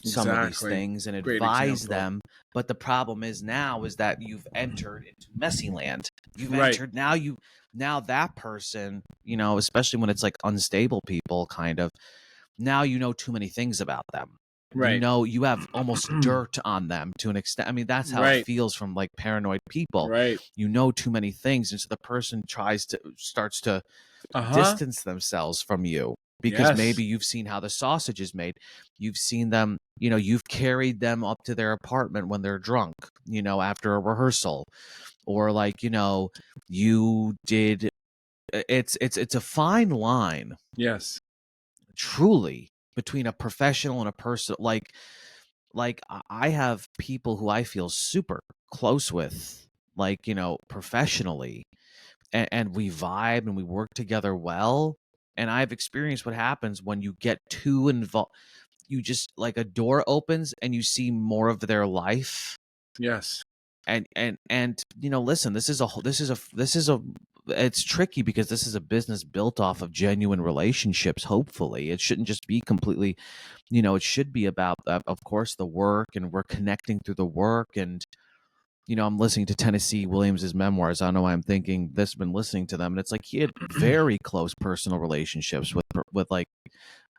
some of these things and advise them. But the problem is that you've entered into messy land. You've entered now that person, especially when it's like unstable people kind of, now too many things about them. Right. You have almost dirt on them to an extent. I mean, that's how it feels from like paranoid people. Right. Too many things. And so the person starts to distance themselves from you because maybe you've seen how the sausage is made. You've seen them, you've carried them up to their apartment when they're drunk, after a rehearsal, or like, you did. It's a fine line. Yes. Truly, between a professional and a person. Like I have people who I feel super close with, like, professionally, and we vibe and we work together well. And I've experienced what happens when you get too involved. You just, like, a door opens and you see more of their life. Yes. And listen, this is a it's tricky because this is a business built off of genuine relationships. Hopefully it shouldn't just be completely, it should be about, of course, the work, and we're connecting through the work. And I'm listening to Tennessee Williams's memoirs. I don't know why I'm thinking this, been listening to them, and it's like he had very close personal relationships with like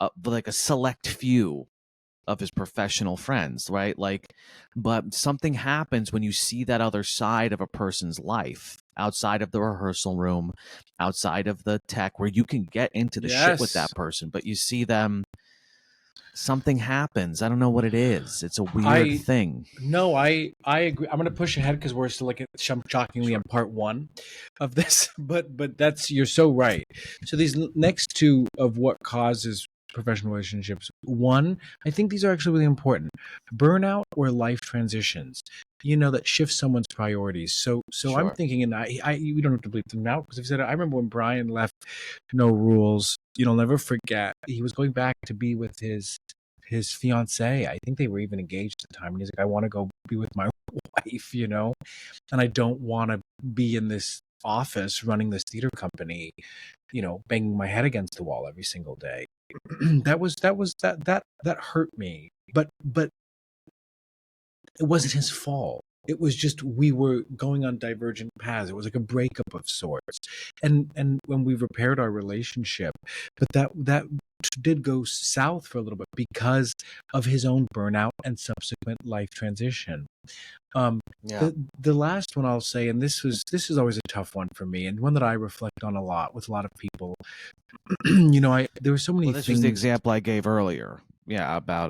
a select few of his professional friends, right? Like, but something happens when you see that other side of a person's life outside of the rehearsal room, outside of the tech, where you can get into the shit with that person, but you see them, something happens. I don't know what it is. It's a weird thing. No, I agree. I'm going to push ahead because we're still, like, shockingly in part one of this, but you're so right. So these next two of what causes professional relationships. One, I think these are actually really important. Burnout or life transitions, that shift someone's priorities. So sure. I'm thinking, and we don't have to bleep them out because I've said it. I remember when Brian left No Rules, I'll never forget. He was going back to be with his fiance. I think they were even engaged at the time. And he's like, I want to go be with my wife, and I don't want to be in this office running this theater company, banging my head against the wall every single day. that hurt me, but it wasn't his fault. It was just, we were going on divergent paths. It was like a breakup of sorts, and when we repaired our relationship, but that did go south for a little bit because of his own burnout and subsequent life transition. The last one I'll say, and this is always a tough one for me, and one that I reflect on a lot with a lot of people. There were so many this things. Was the example I gave earlier. Yeah, about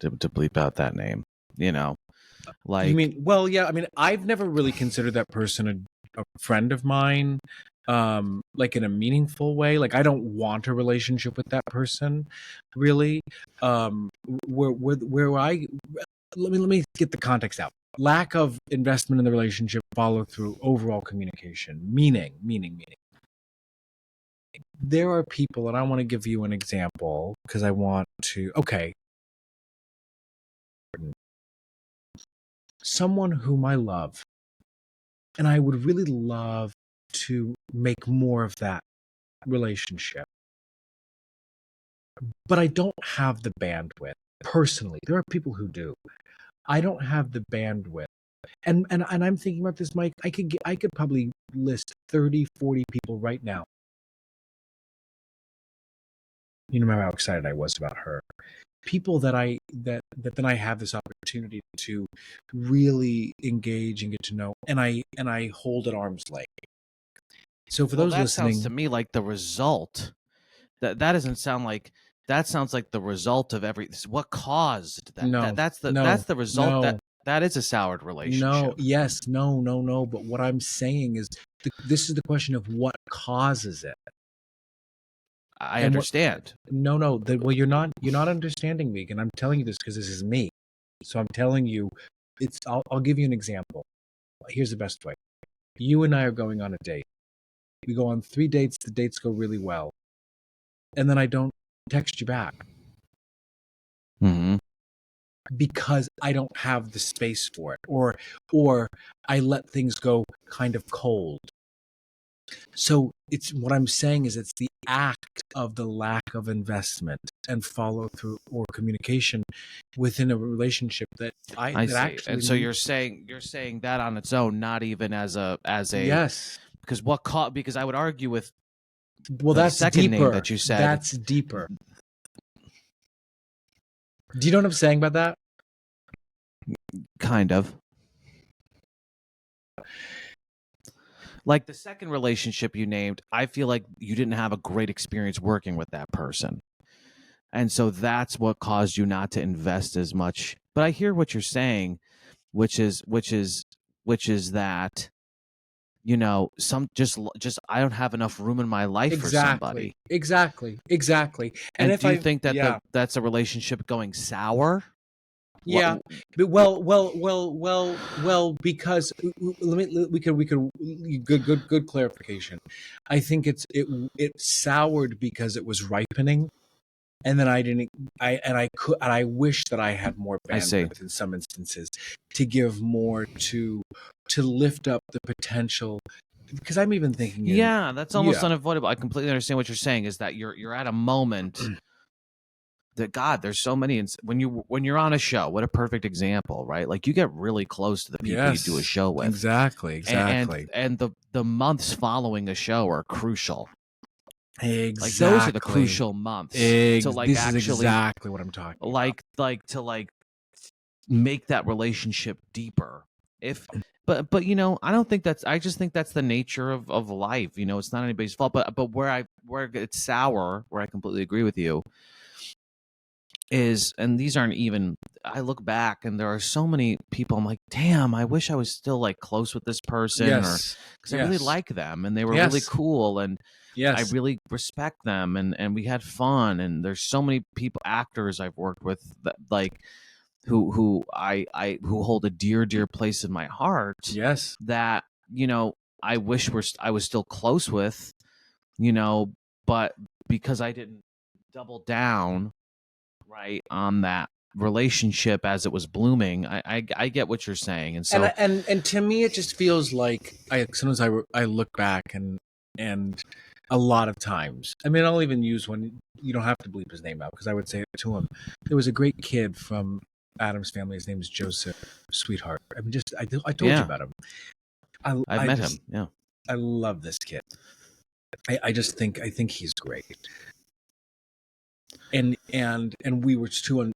to bleep out that name. Like, you mean? Well, yeah. I mean, I've never really considered that person a friend of mine, like in a meaningful way. Like, I don't want a relationship with that person, really. Where I let me get the context out. Lack of investment in the relationship, follow through, overall communication, meaning. there are people, and I want to give you an example because I want to, okay. Someone whom I love, and I would really love to make more of that relationship. But I don't have the bandwidth. Personally, there are people who do. I don't have the bandwidth. And I'm thinking about this, Mike. I could probably list 30, 40 people right now. You know how excited I was about her. People that then I have this opportunity to really engage and get to know, and I hold at arm's length. So for those that listening, sounds to me like the result. That doesn't sound like. That sounds like the result of what caused that. No, That's the result. No, that is a soured relationship. No. But what I'm saying is, this is the question of what causes it. I understand. No. Well, you're not understanding me, and I'm telling you this because this is me. So I'm telling you, I'll give you an example. Here's the best way. You and I are going on a date. We go on 3 dates. The dates go really well, and then I don't text you back. Mm-hmm. Because I don't have the space for it, or I let things go kind of cold. So it's what I'm saying is it's the act of the lack of investment and follow through or communication within a relationship that I see. actually. And so you're saying that on its own, not even as a yes. Because I would argue with that's second deeper. name that you said. That's deeper. Do you know what I'm saying about that? Kind of. Like the second relationship you named, I feel like you didn't have a great experience working with that person. And so that's what caused you not to invest as much. But I hear what you're saying, which is that, you know, just I don't have enough room in my life for somebody. Exactly. And if do you think that that's a relationship going sour? Yeah, but well, because we could good clarification. I think it soured because it was ripening, and then I wish that I had more bandwidth in some instances to give more to lift up the potential. Because I'm even thinking, that's almost unavoidable. I completely understand what you're saying. Is that you're at a moment. That God, there's so many. When you're on a show, what a perfect example, right? Like you get really close to the people you do a show with. Exactly. And the months following a show are crucial. Exactly. Like those are the crucial months. To like this is exactly what I'm talking about. To make that relationship deeper. But you know, I just think that's the nature of life. You know, it's not anybody's fault. But where it's sour, where I completely agree with you, is, and these aren't even, I look back and there are so many people I'm like, damn, I wish I was still like close with this person, because I really like them and they were really cool, and I really respect them, and we had fun, and there's so many people, actors I've worked with that like who who hold a dear place in my heart, that, you know, I wish I was still close with, you know, but because I didn't double down right on that relationship as it was blooming, I get what you're saying. And so and to me it just feels like sometimes I look back and a lot of times, I mean, I'll even use one, you don't have to bleep his name out because I would say it to him. There was a great kid from Adam's family, his name is Joseph Sweetheart. I mean, I told you about him. I met him. Yeah, I love this kid. I think he's great. And we were two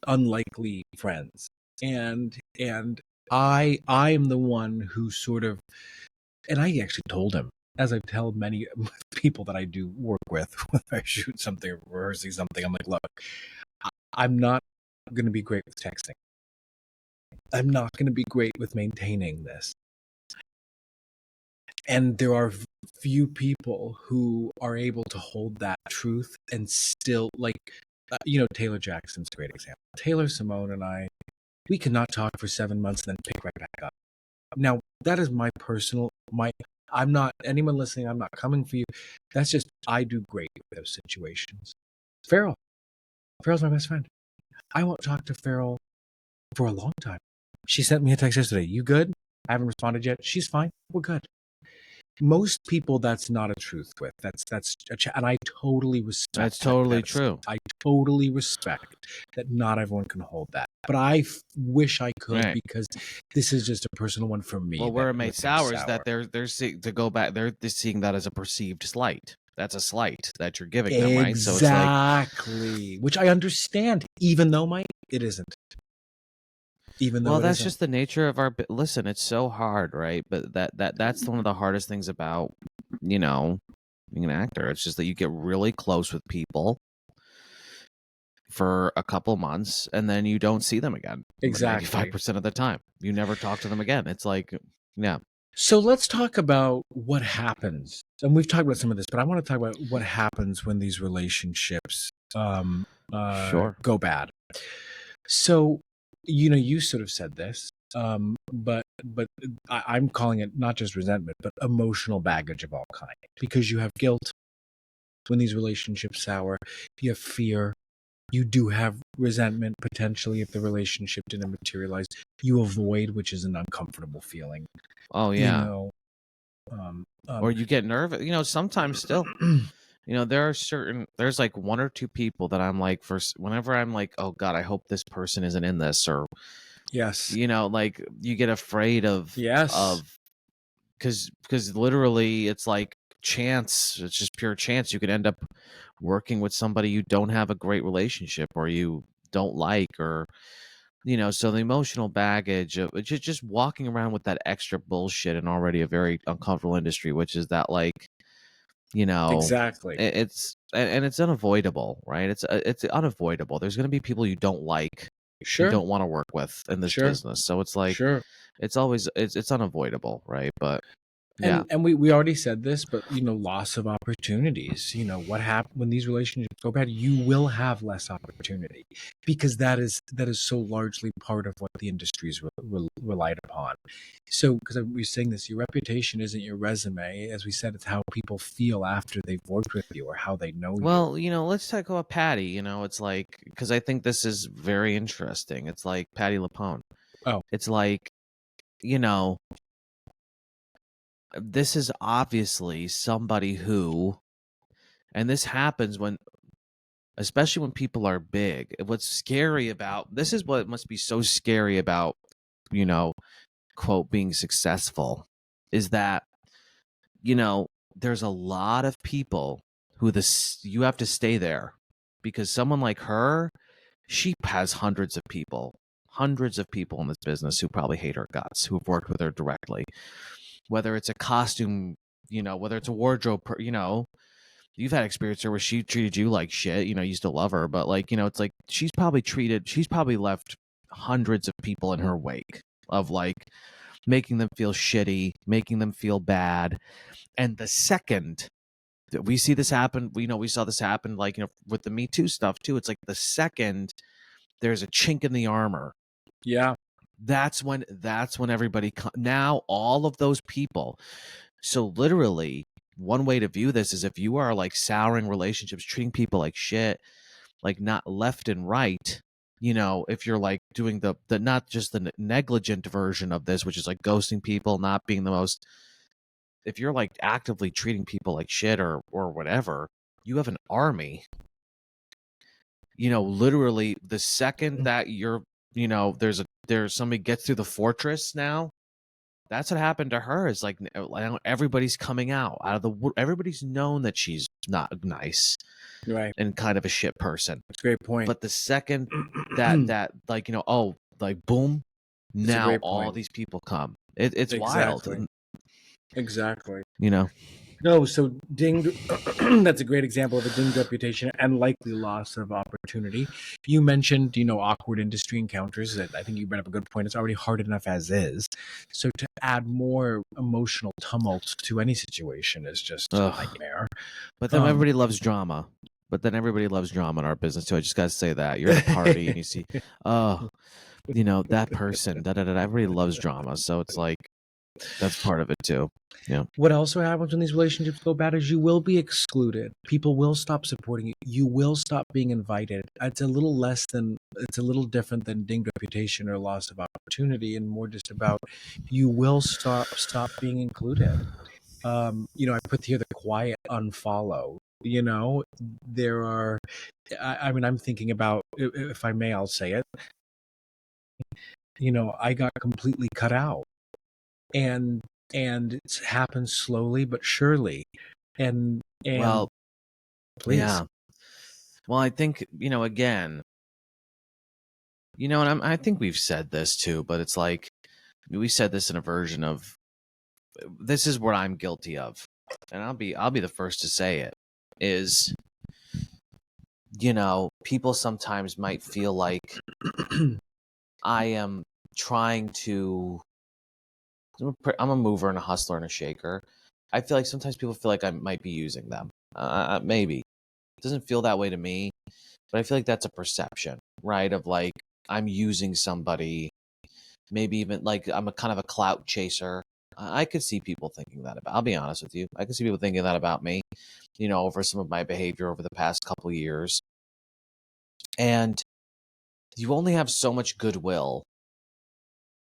unlikely friends, and I am the one who sort of, and I actually told him, as I've told many people that I do work with, when I shoot something or rehearsing something, I'm like, look, I'm not going to be great with texting. I'm not going to be great with maintaining this. And there are few people who are able to hold that truth and still, like, you know, Taylor Jackson's a great example. Taylor, Simone, and I, we could not talk for 7 months and then pick right back up. Now, that is my personal, I'm not, anyone listening, I'm not coming for you. That's just, I do great with those situations. Farrell's my best friend. I won't talk to Farrell for a long time. She sent me a text yesterday. You good? I haven't responded yet. She's fine. We're good. Most people, that's not a truth with. And I totally respect. That's totally true. I totally respect that not everyone can hold that. But I wish I could, because this is just a personal one for me. Well, where it made sour is that they're seeing that as a perceived slight. That's a slight that you're giving them, right? So it's like, which I understand, even though it isn't. Even though that's just the nature of our. Listen, it's so hard, right? But that's one of the hardest things about, being an actor. It's just that you get really close with people for a couple months, and then you don't see them again. Exactly, 95% of the time, you never talk to them again. It's like, yeah. So let's talk about what happens, and we've talked about some of this, but I want to talk about what happens when these relationships go bad. So, you sort of said this, but I'm calling it not just resentment, but emotional baggage of all kinds, because you have guilt when these relationships sour, you have fear, you do have resentment potentially if the relationship didn't materialize, you avoid, which is an uncomfortable feeling. Oh yeah. Or you get nervous, sometimes still. There's like one or two people that I'm like, whenever I'm like, oh God, I hope this person isn't in this, or yes, like you get afraid of because literally it's like chance. It's just pure chance. You could end up working with somebody you don't have a great relationship, or you don't like, or so the emotional baggage of just walking around with that extra bullshit in already a very uncomfortable industry, which is that, like, exactly, it's unavoidable, right? It's unavoidable. There's going to be people you don't like, you don't want to work with in this business. So it's like, it's always, it's unavoidable, right? But and we already said this, but loss of opportunities. What happens when these relationships go bad? You will have less opportunity, because that is so largely part of what the industry is relied upon. So, because we're saying this, your reputation isn't your resume. As we said, it's how people feel after they've worked with you, or how they know you. Well, let's talk about Patty. It's like, because I think this is very interesting. It's like Patty LaPone. Oh, it's like, this is obviously somebody who, and this happens especially when people are big. What's scary about this is what must be so scary about, quote, being successful, is that, there's a lot of people who you have to stay there, because someone like her, she has hundreds of people in this business who probably hate her guts, who have worked with her directly. Whether it's a costume, whether it's a wardrobe, you've had experience where she treated you like shit, you used to love her, but like, it's like she's probably left hundreds of people in her wake of like making them feel shitty, making them feel bad. And the second that we see this happen, we saw this happen, like, with the Me Too stuff too. It's like the second there's a chink in the armor. Yeah. That's when everybody now all of those people. So literally, one way to view this is, if you are like souring relationships, treating people like shit, like not left and right, if you're like doing the not just the negligent version of this, which is like ghosting people, not being the most, if you're like actively treating people like shit or whatever, you have an army. Literally the second that you're, there's somebody gets through the fortress now. That's what happened to her. Is like everybody's coming out of the everybody's known that she's not nice, right, and kind of a shit person. That's a great point. But the second that like, like boom, now all these people come. It's wild. Exactly. No, so dinged. That's a great example of a dinged reputation and likely loss of opportunity. You mentioned, awkward industry encounters. That I think you brought up a good point. It's already hard enough as is. So to add more emotional tumult to any situation is just a nightmare. But then everybody loves drama. In our business too. I just gotta say that. You're at a party and you see, that person. Everybody loves drama. So it's like, That's part of it too. Yeah. What also happens when these relationships go bad is you will be excluded. People will stop supporting you. You will stop being invited. It's a little different than dinged reputation or loss of opportunity, and more just about you will stop being included. I put here the quiet unfollow. There are. I mean, I'm thinking about, if I may, I'll say it. I got completely cut out, and it's happened slowly but surely. And Well, please. yeah. Well, I think, again, and I think we've said this too, but it's like, we said this in a version of, this is what I'm guilty of, and I'll be the first to say it, is, people sometimes might feel like I am trying to, I'm a mover and a hustler and a shaker. I feel like sometimes people feel like I might be using them. Maybe. It doesn't feel that way to me, but I feel like that's a perception, right? Of like, I'm using somebody, maybe even like I'm a kind of a clout chaser. I could see people thinking that about, I'll be honest with you. I could see people thinking that about me, over some of my behavior over the past couple of years. And you only have so much goodwill.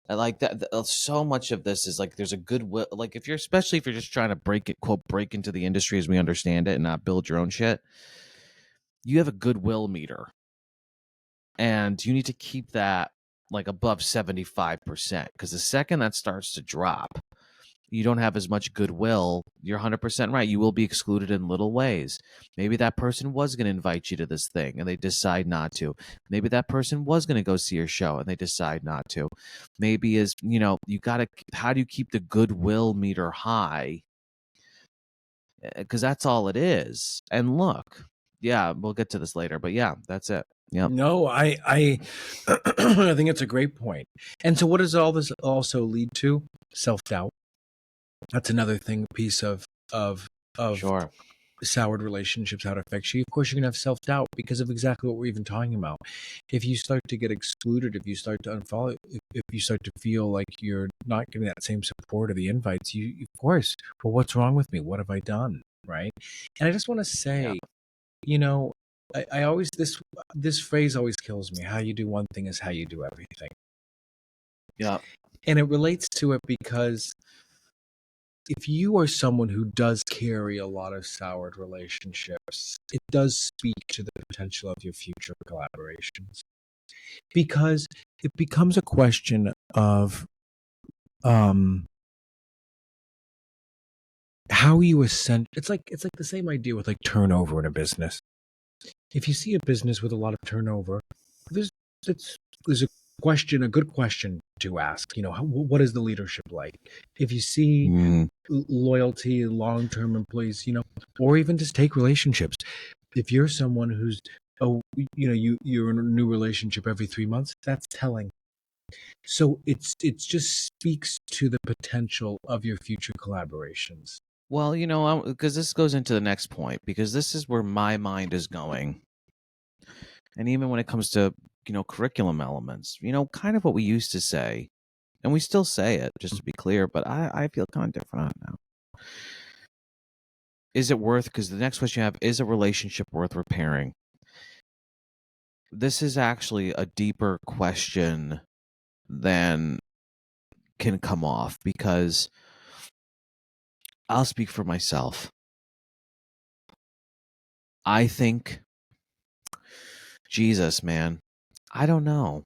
And like that, so much of this is like, there's a goodwill. Like especially if you're just trying to break into the industry as we understand it and not build your own shit, you have a goodwill meter. And you need to keep that like above 75%, because the second that starts to drop, you don't have as much goodwill. You're 100% right. You will be excluded in little ways. Maybe that person was going to invite you to this thing and they decide not to. Maybe that person was going to go see your show and they decide not to. Maybe you got to, how do you keep the goodwill meter high? Because that's all it is. And look, yeah, we'll get to this later, but yeah, that's it. Yep. No, I I think it's a great point. And so what does all this also lead to? Self-doubt. That's another piece of Sure. soured relationships, how it affects you. Of course, you're going to have self-doubt because of exactly what we're even talking about. If you start to get excluded, if you start to unfollow, if you start to feel like you're not getting that same support or the invites, you of course, well, what's wrong with me? What have I done? Right? And I just want to say, I always, this phrase always kills me. How you do one thing is how you do everything. Yeah. And it relates to it because if you are someone who does carry a lot of soured relationships, it does speak to the potential of your future collaborations. Because it becomes a question of how you ascend. It's like the same idea with like turnover in a business. If you see a business with a lot of turnover, there's a good question to ask. What is the leadership like? If you see loyalty, long-term employees, or even just take relationships. If you're someone who's, you're in a new relationship every 3 months, that's telling. So it just speaks to the potential of your future collaborations. Well, because this goes into the next point, because this is where my mind is going. And even when it comes to, curriculum elements, kind of what we used to say, and we still say it, just to be clear, but I feel kind of different on it now. Is it worth, because the next question you have, is a relationship worth repairing? This is actually a deeper question than can come off, because I'll speak for myself. I think, Jesus, man, I don't know.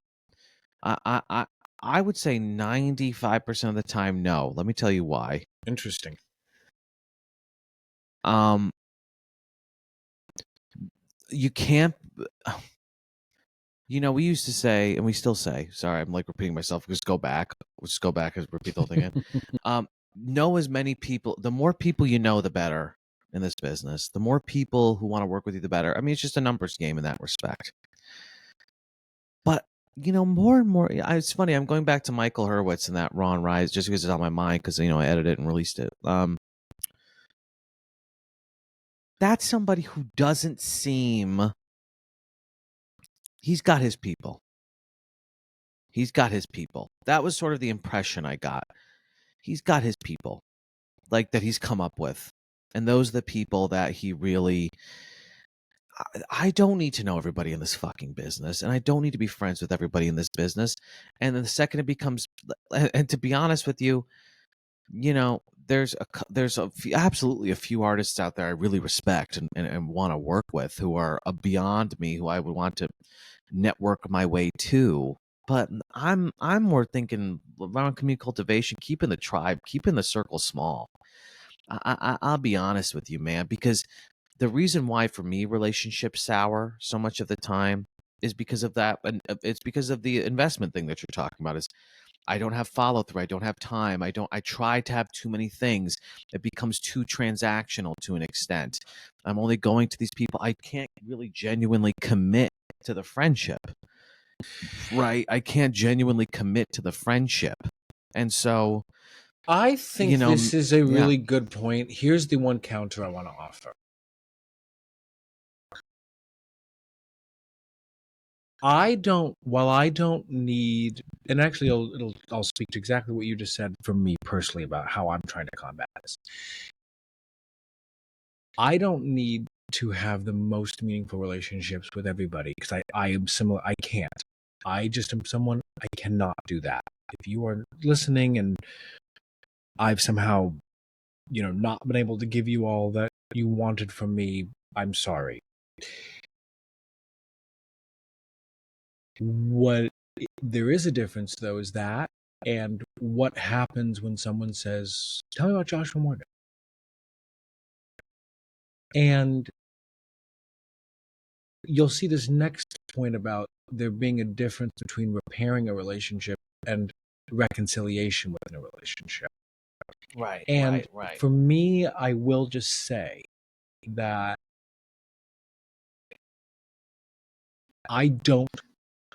I would say 95% of the time, no. Let me tell you why. Interesting. You can't. We used to say, and we still say. Sorry, I'm like repeating myself. Just go back. Let's go back and repeat the whole thing again. Know as many people. The more people you know, the better in this business. The more people who want to work with you, the better. I mean, it's just a numbers game in that respect. But more and more, it's funny. I'm going back to Michael Hurwitz and that Ron Rise just because it's on my mind, because I edited it and released it. That's somebody who doesn't seem. He's got his people. He's got his people. That was sort of the impression I got. he's got his people like that he's come up with. And those are the people that he really, I don't need to know everybody in this fucking business, and I don't need to be friends with everybody in this business. And then the second it becomes, and to be honest with you, there's absolutely a few artists out there I really respect and want to work with who are beyond me, who I would want to network my way to. But I'm more thinking around community cultivation, keeping the tribe, keeping the circle small. I'll be honest with you, man, because the reason why for me relationships sour so much of the time is because of that, and it's because of the investment thing that you're talking about. Is I don't have follow through. I don't have time. I try to have too many things. It becomes too transactional to an extent. I'm only going to these people. I can't really genuinely commit to the friendship, right? I can't genuinely commit to the friendship. And so I think this is a really good point. Here's the one counter I want to offer. While I don't need, and actually I'll speak to exactly what you just said from me personally about how I'm trying to combat this. I don't need to have the most meaningful relationships with everybody because I am similar. I can't. I just am someone, I cannot do that. If you are listening and I've somehow, not been able to give you all that you wanted from me, I'm sorry. What there is a difference, though, is that and what happens when someone says, "Tell me about Joshua Morgan." And you'll see this next point about there being a difference between repairing a relationship and reconciliation within a relationship. Right. And right. For me, I will just say that I don't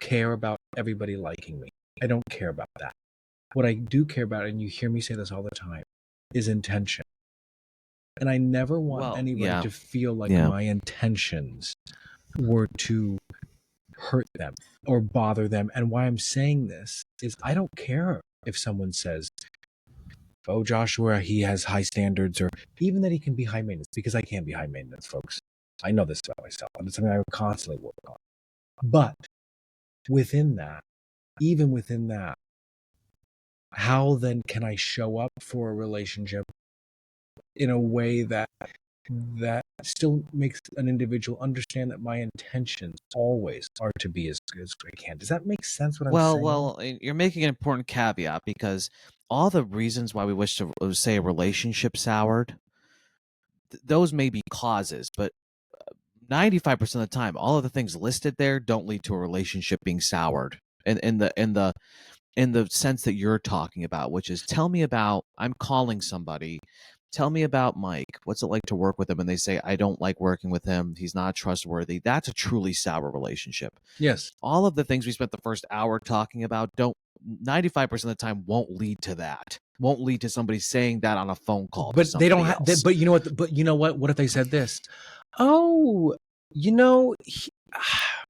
care about everybody liking me. I don't care about that. What I do care about, and you hear me say this all the time, is intention. And I never want anybody to feel like my intentions were to hurt them or bother them. And why I'm saying this is I don't care if someone says, "Oh, Joshua, he has high standards," or even that he can be high maintenance, because I can't be high maintenance, folks. I know this about myself, and it's something I constantly work on. But within that, even within that, how then can I show up for a relationship in a way that still makes an individual understand that my intentions always are to be as good as I can? Does that make sense what I'm saying? Well, you're making an important caveat, because all the reasons why we wish to say a relationship soured, those may be causes, but 95% of the time, all of the things listed there don't lead to a relationship being soured. In the sense that you're talking about, which is, tell me about, I'm calling somebody, tell me about Mike. What's it like to work with him? And they say, I don't like working with him. He's not trustworthy. That's a truly sour relationship. Yes. All of the things we spent the first hour talking about 95% of the time won't lead to that. Won't lead to somebody saying that on a phone call. But they don't have. But you know what? But you know what? What if they said this? Oh,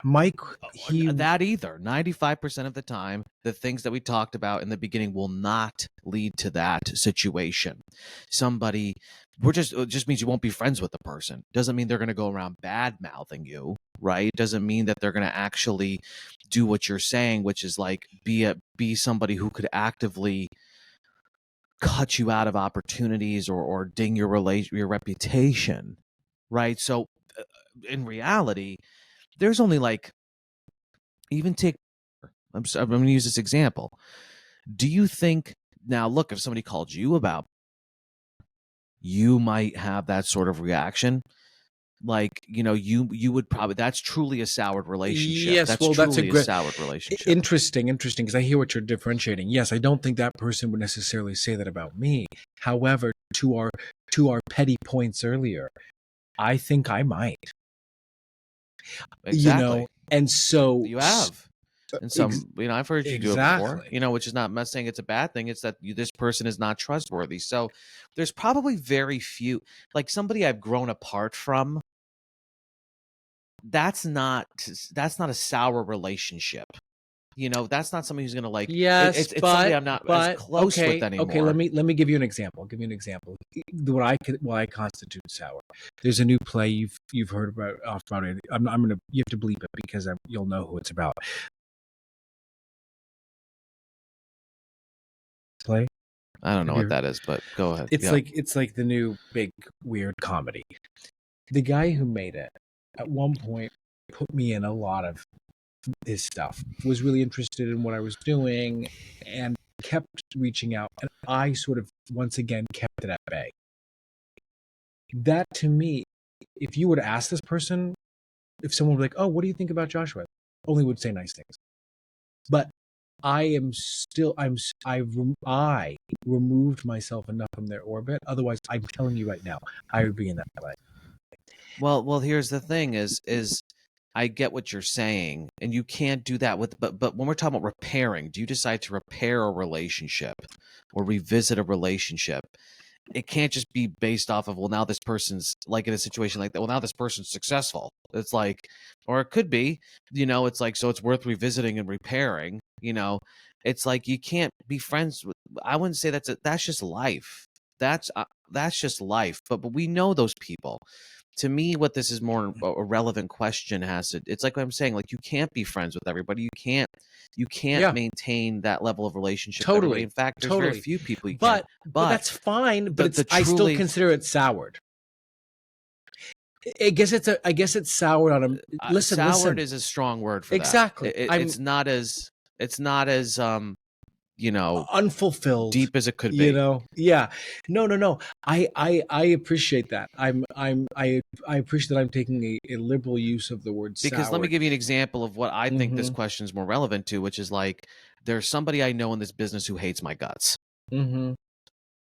Mike, that either 95% of the time, the things that we talked about in the beginning will not lead to that situation. Somebody, it just means you won't be friends with the person. Doesn't mean they're going to go around bad mouthing you, right? Doesn't mean that they're going to actually do what you're saying, which is like be somebody who could actively cut you out of opportunities or ding your reputation, right? So in reality, there's only like, even take, I'm going to use this example. Do you think, now look, if somebody called you about, you might have that sort of reaction? Like, you would probably, that's truly a soured relationship. Yes, that's that's a soured relationship. Interesting, because I hear what you're differentiating. Yes, I don't think that person would necessarily say that about me. However, to our petty points earlier, I think I might. Exactly. And so you have. And some, I've heard you do it before, which is not saying it's a bad thing. It's that this person is not trustworthy. So there's probably very few, like somebody I've grown apart from. That's not a sour relationship. That's not somebody who's gonna like. Yes, It's somebody I'm not as close with anymore. Okay, let me give you an example. What I constitute sour. There's a new play you've heard about off Broadway. I'm gonna you have to bleep it because you'll know who it's about. Play. I don't know what that is, but go ahead. It's like the new big weird comedy. The guy who made it at one point put me in a lot of his stuff, was really interested in what I was doing, and kept reaching out, and I sort of once again kept it at bay. That to me, if you were to ask this person, if someone were like, "Oh, what do you think about Joshua?" Only would say nice things. But I removed myself enough from their orbit. Otherwise, I'm telling you right now, I would be in that play. Well, here's the thing: is I get what you're saying, and you can't do that with. But when we're talking about repairing, do you decide to repair a relationship or revisit a relationship? It can't just be based off of, well, now this person's like in a situation like that. Well, now this person's successful. It's like, or it could be, it's like, so it's worth revisiting and repairing. It's like you can't be friends with. I wouldn't say that's just life. That's just life. But we know those people. To me, what this is more a relevant question it's like what I'm saying, like you can't be friends with everybody. You can't maintain that level of relationship. Totally. In fact, there's very few people you but, can. But that's fine. But I still consider it soured. I guess it's soured on him. Soured is a strong word for exactly. that. It's not as unfulfilled, deep as it could be. Yeah. No. I appreciate that. I appreciate that I'm taking a liberal use of the word soured. Because let me give you an example of what I think this question is more relevant to, which is like, there's somebody I know in this business who hates my guts. Mm-hmm.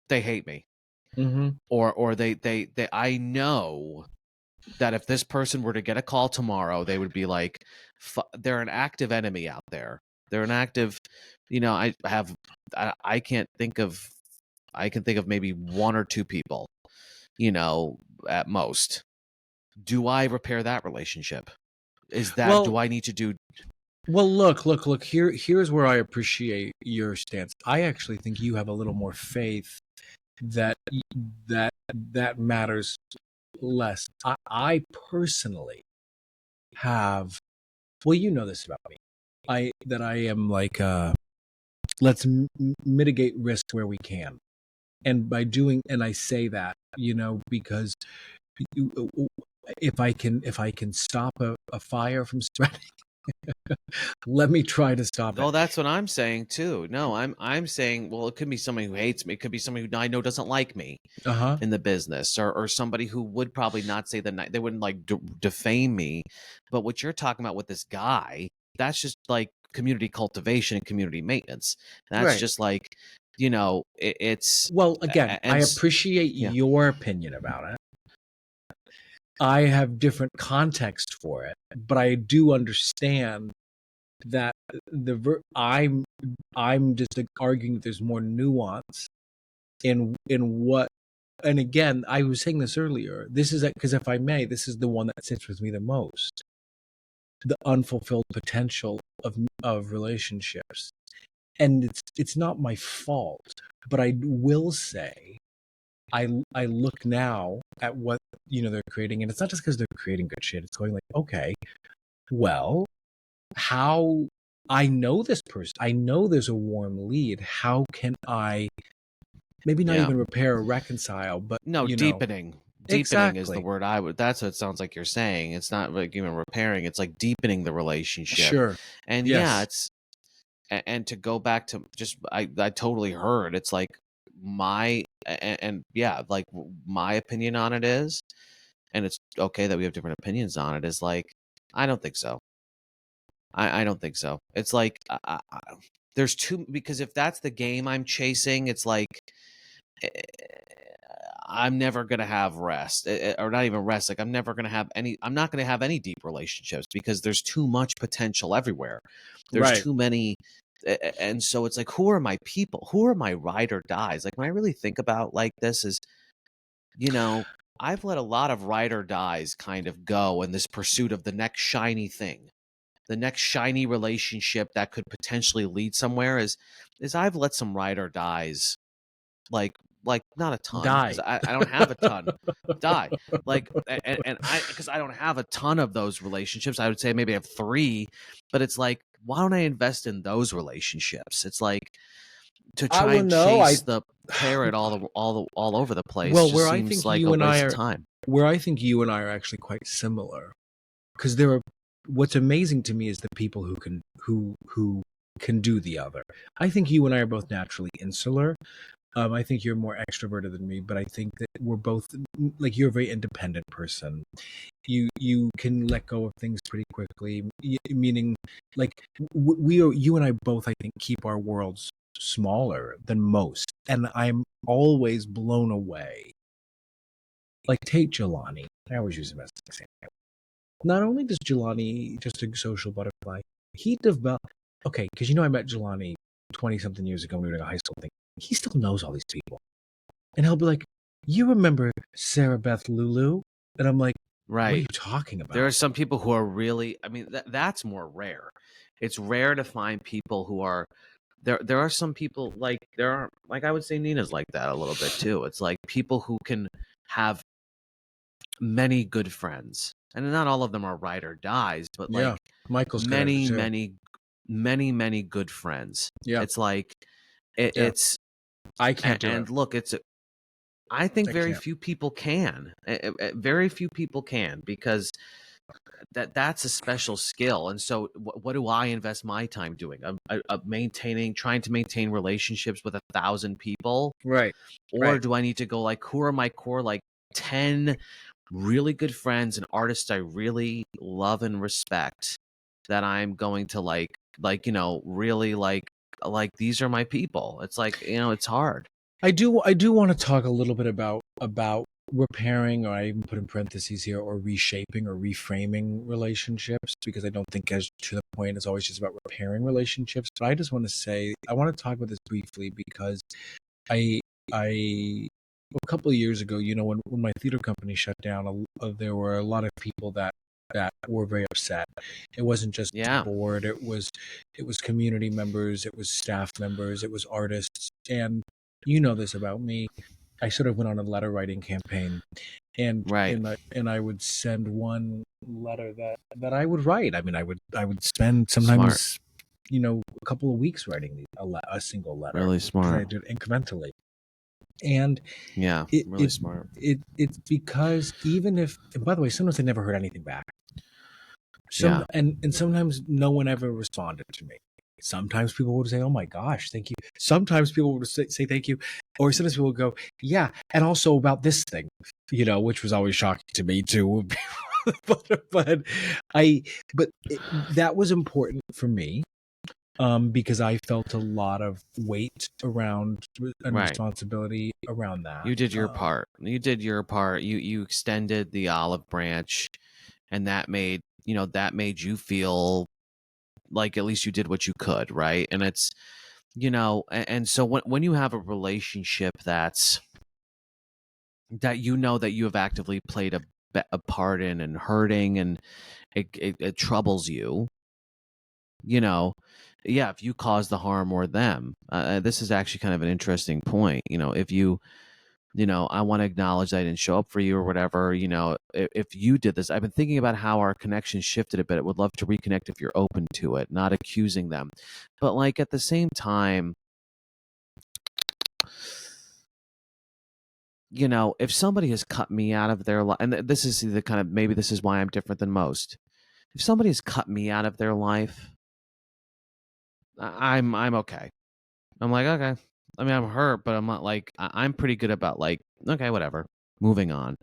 They hate me. Mm-hmm. Or they I know that if this person were to get a call tomorrow, they would be like, they're an active enemy out there. They're an active, I can think of maybe one or two people, at most. Do I repair that relationship? Do I need to do? Well, look. Here's where I appreciate your stance. I actually think you have a little more faith that matters less. I personally have. Well, you know this about me. I am like, let's mitigate risk where we can, and by doing, and I say that, because if I can stop a fire from spreading, let me try to stop it. Oh, that's what I'm saying too. No, I'm saying, well, it could be somebody who hates me. It could be somebody who I know doesn't like me in the business, or somebody who would probably not say they wouldn't like defame me. But what you're talking about with this guy, that's just like community cultivation and community maintenance. That's just like, it's. Well, again, I appreciate your opinion about it. I have different context for it, but I do understand that I'm just arguing that there's more nuance in what. And again, I was saying this earlier. This is because, if I may, this is the one that sits with me the most: the unfulfilled potential of relationships. And it's not my fault, but I will say, I look now at what they're creating, and it's not just because they're creating good shit. It's going like, okay, well, how I know this person, I know there's a warm lead. How can I maybe not even repair or reconcile, but deepening. Deepening is the word I would. That's what it sounds like you're saying. It's not like even repairing. It's like deepening the relationship. Sure. And it's. And to go back to just, I totally heard. It's like my opinion on it is, and it's okay that we have different opinions on it, is like, I don't think so. I don't think so. It's like, there's too, because if that's the game I'm chasing, it's like, I'm never going to have rest, or not even rest. Like I'm not going to have any deep relationships because there's too much potential everywhere. There's too many. And so it's like, who are my people? Who are my ride or dies? Like when I really think about like this is, I've let a lot of ride or dies kind of go in this pursuit of the next shiny thing. the next shiny relationship that could potentially lead somewhere is I've let some ride or dies, like not a ton, because I don't have a ton die, like, and I, because I don't have a ton of those relationships. I would say maybe I have 3, but it's like, why don't I invest in those relationships? It's like, to try and chase the carrot all over the place. Well, just where I seems think like you a and waste I of are, time. where I think you and I are actually quite similar, because there are. What's amazing to me is the people who can do the other. I think you and I are both naturally insular. I think you're more extroverted than me, but I think that we're both, like, you're a very independent person. You can let go of things pretty quickly. Meaning, like, you and I both, I think, keep our worlds smaller than most, and I'm always blown away. Like, take Jelani. I always use him as an example. Not only does Jelani just a social butterfly, he developed. Okay, because I met Jelani 20-something years ago when we were doing a high school thing. He still knows all these people. And he'll be like, "You remember Sarah Beth Lulu?" And I'm like, right. What are you talking about? There are some people who are really, I mean, that's more rare. It's rare to find people who are, there are some people, like, I would say Nina's like that a little bit too. It's like people who can have many good friends. And not all of them are ride or dies, but like Michael's many good friends. Yeah. It's like, it's, I can't do and it. look, I think very few people can. Very few people can, because that's a special skill. And so what do I invest my time doing? Trying to maintain relationships with 1,000 people, right? Or do I need to go, like, who are my core, like, 10 really good friends and artists I really love and respect, that I'm going to really like these are my people? It's like, it's hard. I do want to talk a little bit about repairing, or I even put in parentheses here, or reshaping or reframing relationships, because I don't think, as to the point, it's always just about repairing relationships. But I just want to say, I want to talk about this briefly, because I a couple of years ago, when my theater company shut down, there were a lot of people that were very upset. It wasn't just the board; it was community members, it was staff members, it was artists, and you know this about me. I sort of went on a letter writing campaign, and I would send one letter that I would write. I mean, I would spend sometimes a couple of weeks writing a single letter. Really smart. I did it incrementally. And really smart. It's because, even if, and by the way, sometimes I never heard anything back. And sometimes no one ever responded to me. Sometimes people would say, "Oh my gosh, thank you." Sometimes people would say thank you, or sometimes people would go, "Yeah, and also about this thing," which was always shocking to me too. but that was important for me. Because I felt a lot of weight around and responsibility around that. You did your part. You did your part. You extended the olive branch, and that made you feel like at least you did what you could, right? And it's, and so when you have a relationship that that you have actively played a part in and hurting, and it troubles you, if you cause the harm or them. This is actually kind of an interesting point. If you, I want to acknowledge that I didn't show up for you or whatever, if you did this. I've been thinking about how our connection shifted a bit. I would love to reconnect if you're open to it, not accusing them. But, like, at the same time, if somebody has cut me out of their life, and this is the kind of, maybe this is why I'm different than most. If somebody has cut me out of their life, I'm okay. I'm like, okay. I mean, I'm hurt, but I'm not like, I'm pretty good about, like, okay, whatever, moving on.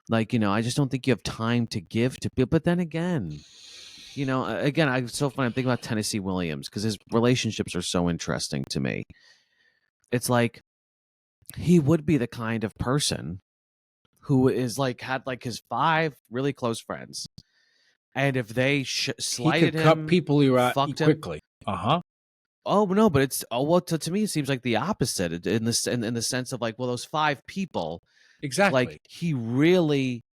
Like, I just don't think you have time to give to people. But then again, it's so funny. I'm thinking about Tennessee Williams, because his relationships are so interesting to me. It's like, he would be the kind of person who is like, had like his 5 really close friends, and if they slighted him, cut people fucked quickly. Oh no, but it's to me it seems like the opposite in the sense of, like, well, those 5 people, exactly, like,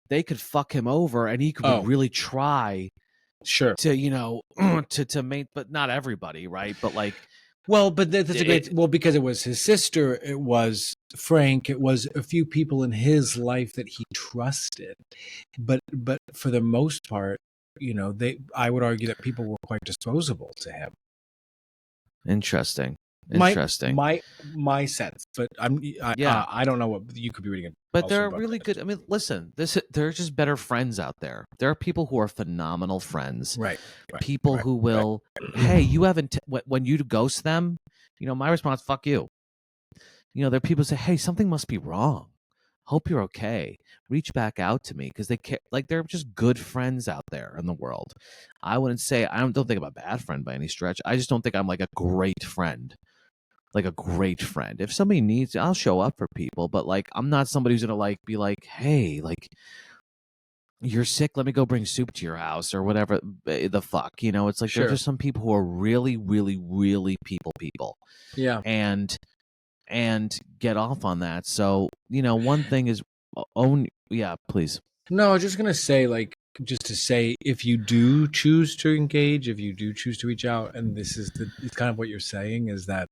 they could fuck him over, and he could really try Sure. To to make, but not everybody, right? But like, well, but that's a great. Well, because it was his sister, it was Frank, it was a few people in his life that he trusted, but for the most part, I would argue that people were quite disposable to him. Interesting. My sense, but I don't know what you could be reading. But they're really good. I mean, listen, there are just better friends out there. There are people who are phenomenal friends. Right. People who will, hey, you haven't, when you ghost them, my response, fuck you. There are people who say, hey, something must be wrong. Hope you're okay. Reach back out to me, because they care. Like, they're just good friends out there in the world. I wouldn't say, I don't think I'm a bad friend by any stretch. I just don't think I'm like a great friend. Like a great friend. If somebody needs, I'll show up for people, but like, I'm not somebody who's gonna like be like, hey, like, you're sick, let me go bring soup to your house or whatever the fuck. It's like, Sure. There are just some people who are really, really, really people. Yeah. And get off on that. So, one thing is own. Yeah, please. No, I was just gonna say, like, just to say, if you do choose to engage, if you do choose to reach out, and this is it's kind of what you're saying, is that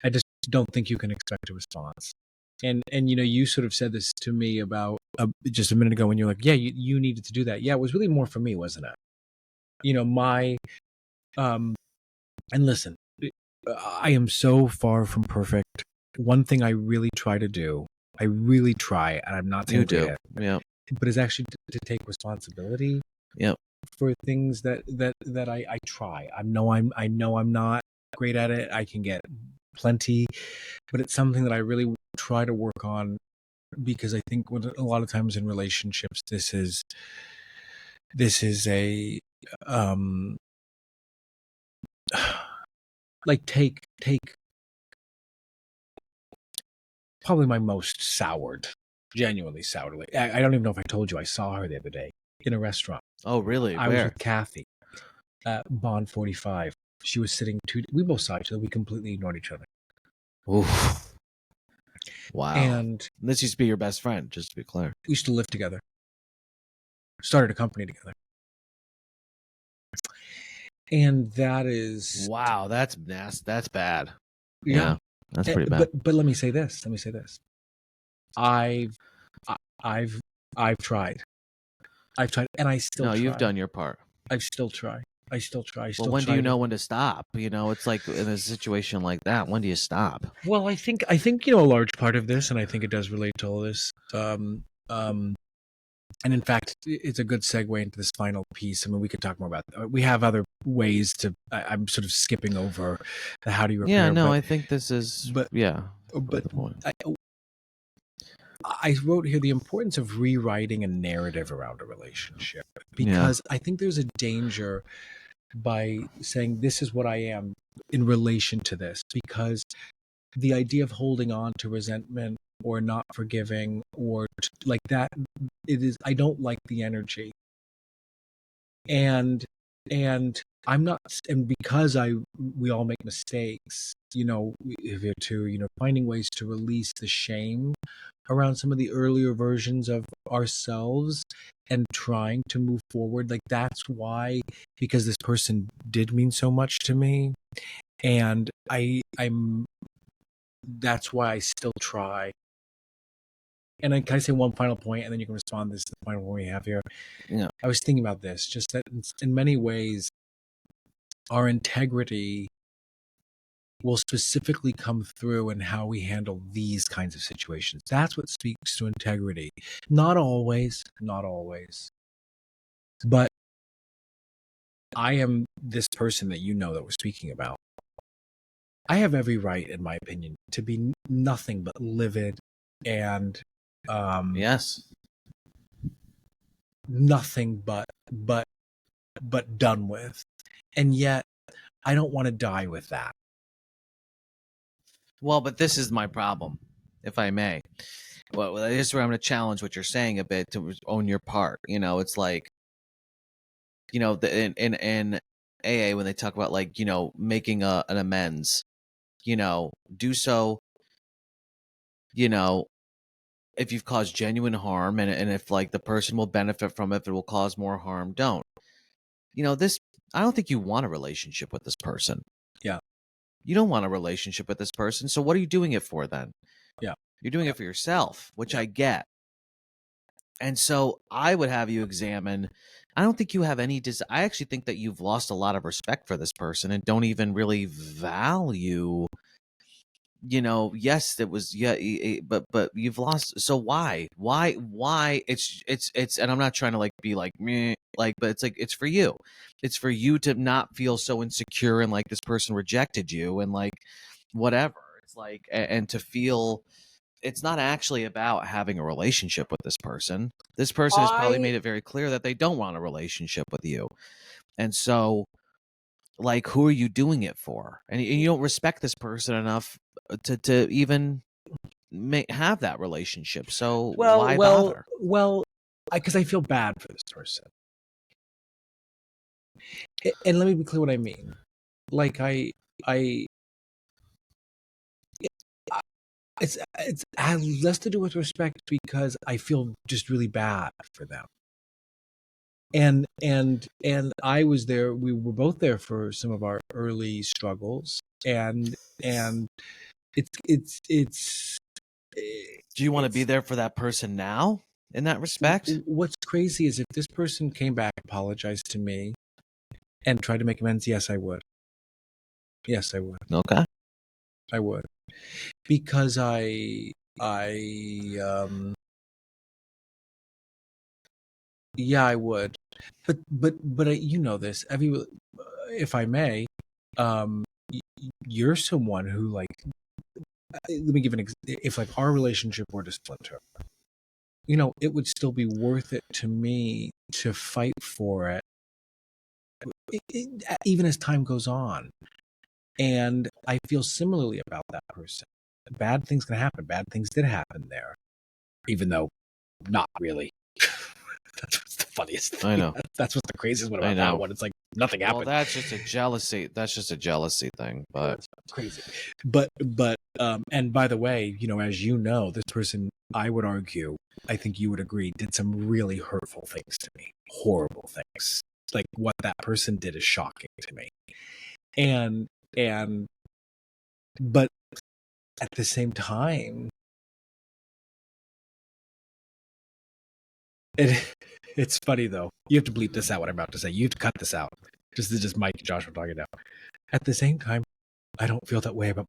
I just don't think you can expect a response. And you sort of said this to me about just a minute ago when you're like, yeah, you needed to do that. Yeah, it was really more for me, wasn't it? My and listen, I am so far from perfect. One thing I really try to do, and I'm not saying you do, yeah, but is actually to take responsibility, for things that I try. I know I'm not great at it. I can get plenty, but it's something that I really try to work on, because I think a lot of times in relationships, this is a like take probably my most genuinely soured. Like, I don't even know if I told you, I saw her the other day in a restaurant. Oh, really? I was with Kathy at Bond 45. She was sitting we both saw each other. We completely ignored each other. Oof. Wow. And this used to be your best friend, just to be clear. We used to live together. Started a company together. And that is... Wow, that's nasty. That's bad. Yeah. That's pretty bad. But let me say this. I've tried. And I still try. No, you've done your part. I still try. Well, when do you know when to stop? It's like in a situation like that, when do you stop? Well, I think a large part of this, and I think it does relate to all this. And in fact, it's a good segue into this final piece. I mean, we could talk more about that. We have other ways to. I'm sort of skipping over the how do you repair. Yeah, no, I think this is. But the point. I wrote here the importance of rewriting a narrative around a relationship, because I think there's a danger by saying this is what I am in relation to this, because the idea of holding on to resentment or not forgiving or like that, I don't like the energy. And I'm not, and because we all make mistakes, here too, finding ways to release the shame around some of the earlier versions of ourselves and trying to move forward. Like, that's why, because this person did mean so much to me, and that's why I still try. And can I say one final point, and then you can respond? This is the final one we have here. Yeah. I was thinking about this, just that in many ways, our integrity will specifically come through in how we handle these kinds of situations. That's what speaks to integrity. Not always. But I am this person that that we're speaking about. I have every right, in my opinion, to be nothing but livid and yes, nothing but done with, and yet I don't want to die with that. Well, but this is my problem, if I may. Well, this is where I'm going to challenge what you're saying a bit, to own your part. It's like, in AA, when they talk about, like, making an amends, do so, if you've caused genuine harm, and if, like, the person will benefit from it, if it will cause more harm, don't. this, I don't think you want a relationship with this person. Yeah. You don't want a relationship with this person. So what are you doing it for then? Yeah. You're doing it for yourself, which I get. And so I would have you examine, I don't think you have any, I actually think that you've lost a lot of respect for this person and don't even really value, yes, it was, but you've lost. So why, it's, and I'm not trying to like be like meh, like, but it's like, it's for you to not feel so insecure and like this person rejected you and like whatever. It's like, and to feel, it's not actually about having a relationship with this person. This person has probably made it very clear that they don't want a relationship with you. And so, like, who are you doing it for? And you don't respect this person enough to even have that relationship. So why bother? Well, because I feel bad for this person. And let me be clear what I mean. Like it has less to do with respect because I feel just really bad for them. And I was there. We were both there for some of our early struggles, and it's. Do you want to be there for that person now in that respect? What's crazy is if this person came back, apologized to me, and tried to make amends, yes, I would. Yes, I would. Okay. I would. Because yeah, I would. But you know this. If I may, you're someone who like. Let me give if like our relationship were to splinter, it would still be worth it to me to fight for it, even as time goes on. And I feel similarly about that person. Bad things can happen. Bad things did happen there, even though not really. That's what's the funniest thing. I know. That's what's the craziest one about that one. It's like nothing happened. Well, that's just a jealousy thing, but that's crazy. But and by the way, as you know, this person, I would argue, I think you would agree, did some really hurtful things to me. Horrible things. Like what that person did is shocking to me. And but at the same time, it's funny though. You have to bleep this out, what I'm about to say. You have to cut this out. This is just Mike and Josh are talking now. At the same time, I don't feel that way about.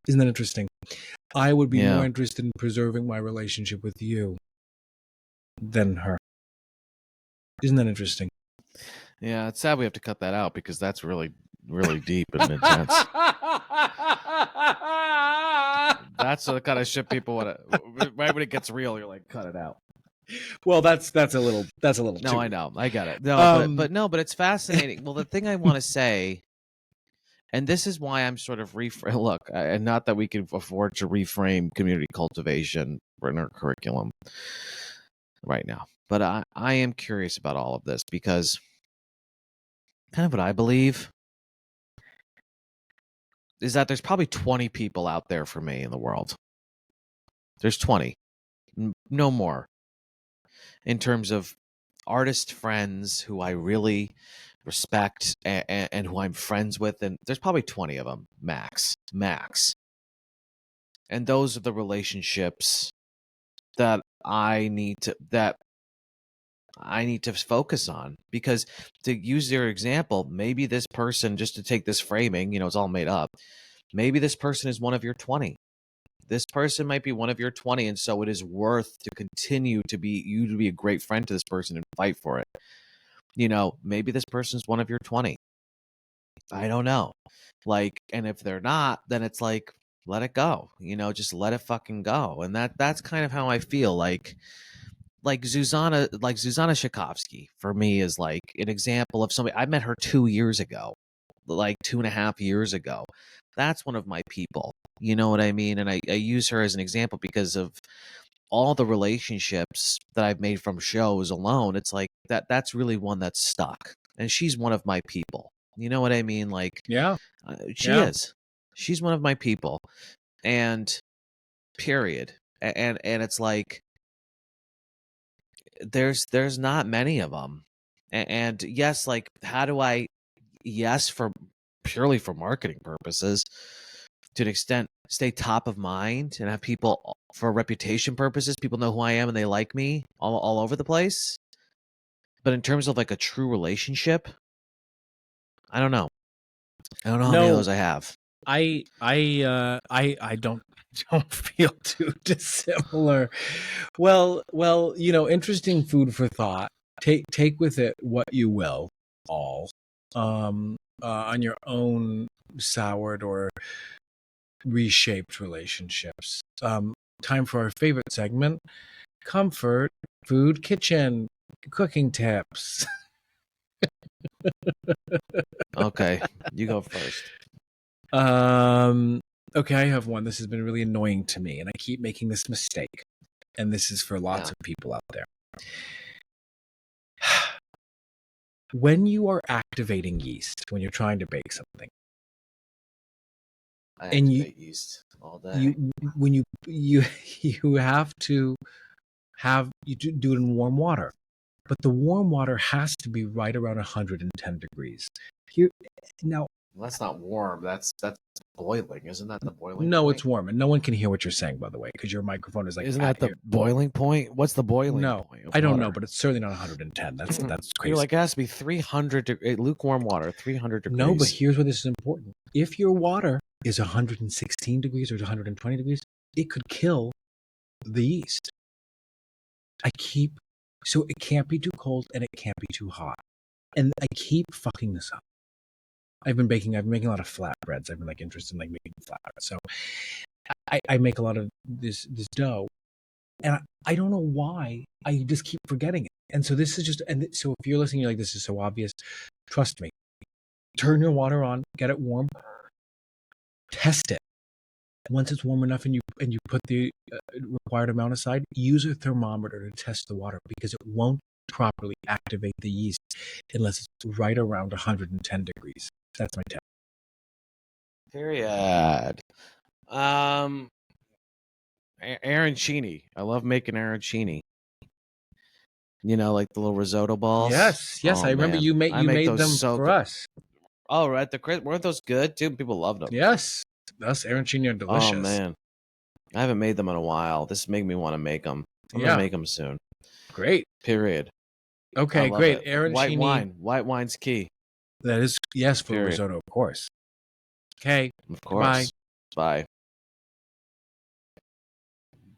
Isn't that interesting? I would be more interested in preserving my relationship with you than her. Isn't that interesting? Yeah, it's sad we have to cut that out because that's really, really deep and intense. That's the kind of shit people want to. Right when it gets real, you're like, cut it out. Well, that's a little. No, I know, I get it. No, but it's fascinating. Well, the thing I want to say, and this is why I'm sort of look, and not that we can afford to reframe community cultivation in our curriculum right now, but I am curious about all of this because kind of what I believe is that there's probably 20 people out there for me in the world. There's 20, no more, in terms of artist friends who I really respect and who I'm friends with. And there's probably 20 of them, max. And those are the relationships that I need to focus on, because to use their example, maybe this person, just to take this framing, it's all made up. Maybe this person is one of your 20. This person might be one of your 20. And so it is worth to continue to be a great friend to this person and fight for it. Maybe this person's one of your 20. I don't know. Like, and if they're not, then it's like, let it go, just let it fucking go. And that's kind of how I feel like Zuzana Shakovsky for me is like an example of somebody. I met her 2 years ago, like 2.5 years ago. That's one of my people. You know what I mean? And I use her as an example because of all the relationships that I've made from shows alone. It's like that's really one that's stuck. And she's one of my people. You know what I mean? Like, yeah, she is. She's one of my people. And period. And it's like, there's not many of them, and yes, like how do I? Yes, for purely for marketing purposes, to an extent, stay top of mind and have people for reputation purposes. People know who I am and they like me all over the place. But in terms of like a true relationship, I don't know. I don't know how many of those I have. I don't feel too dissimilar. Well, interesting food for thought. Take with it what you will, all, on your own soured or reshaped relationships. Time for our favorite segment: comfort food kitchen cooking tips. Okay, you go first. Okay, I have one. This has been really annoying to me, and I keep making this mistake. And this is for lots of people out there. When you are activating yeast, when you're trying to bake something, I activate yeast all day. You have to do it in warm water, but the warm water has to be right around 110 degrees. Now, that's not warm. That's boiling. Isn't that the boiling? No, point? It's warm, and no one can hear what you're saying, by the way, because your microphone is like. Isn't that the boiling point? What's the boiling point? I don't know, but it's certainly not 110. That's crazy. You're like, it has to be 300 lukewarm water, 300 degrees. No, but here's where this is important. If your water is 116 degrees or 120 degrees, it could kill the yeast. So it can't be too cold and it can't be too hot. And I keep fucking this up. I've been making a lot of flatbreads. I've been like interested in like making flatbreads. So I make a lot of this dough, and I don't know why I just keep forgetting it. And so this is so if you're listening, you're like, this is so obvious. Trust me. Turn your water on, get it warm, test it. Once it's warm enough and you put the required amount aside, use a thermometer to test the water, because it won't properly activate the yeast unless it's right around 110 degrees. That's my tip. Period. Arancini. I love making arancini. You know, like the little risotto balls. Yes. I remember you made them for us. Oh, right. Weren't those good too? People loved them. Yes, those arancini are delicious. Oh man, I haven't made them in a while. This made me want to make them. I'm gonna make them soon. Great. Period. Okay, great. Arancini. White wine's key. That is, yes, for risotto, of course. Okay. Of course. Bye.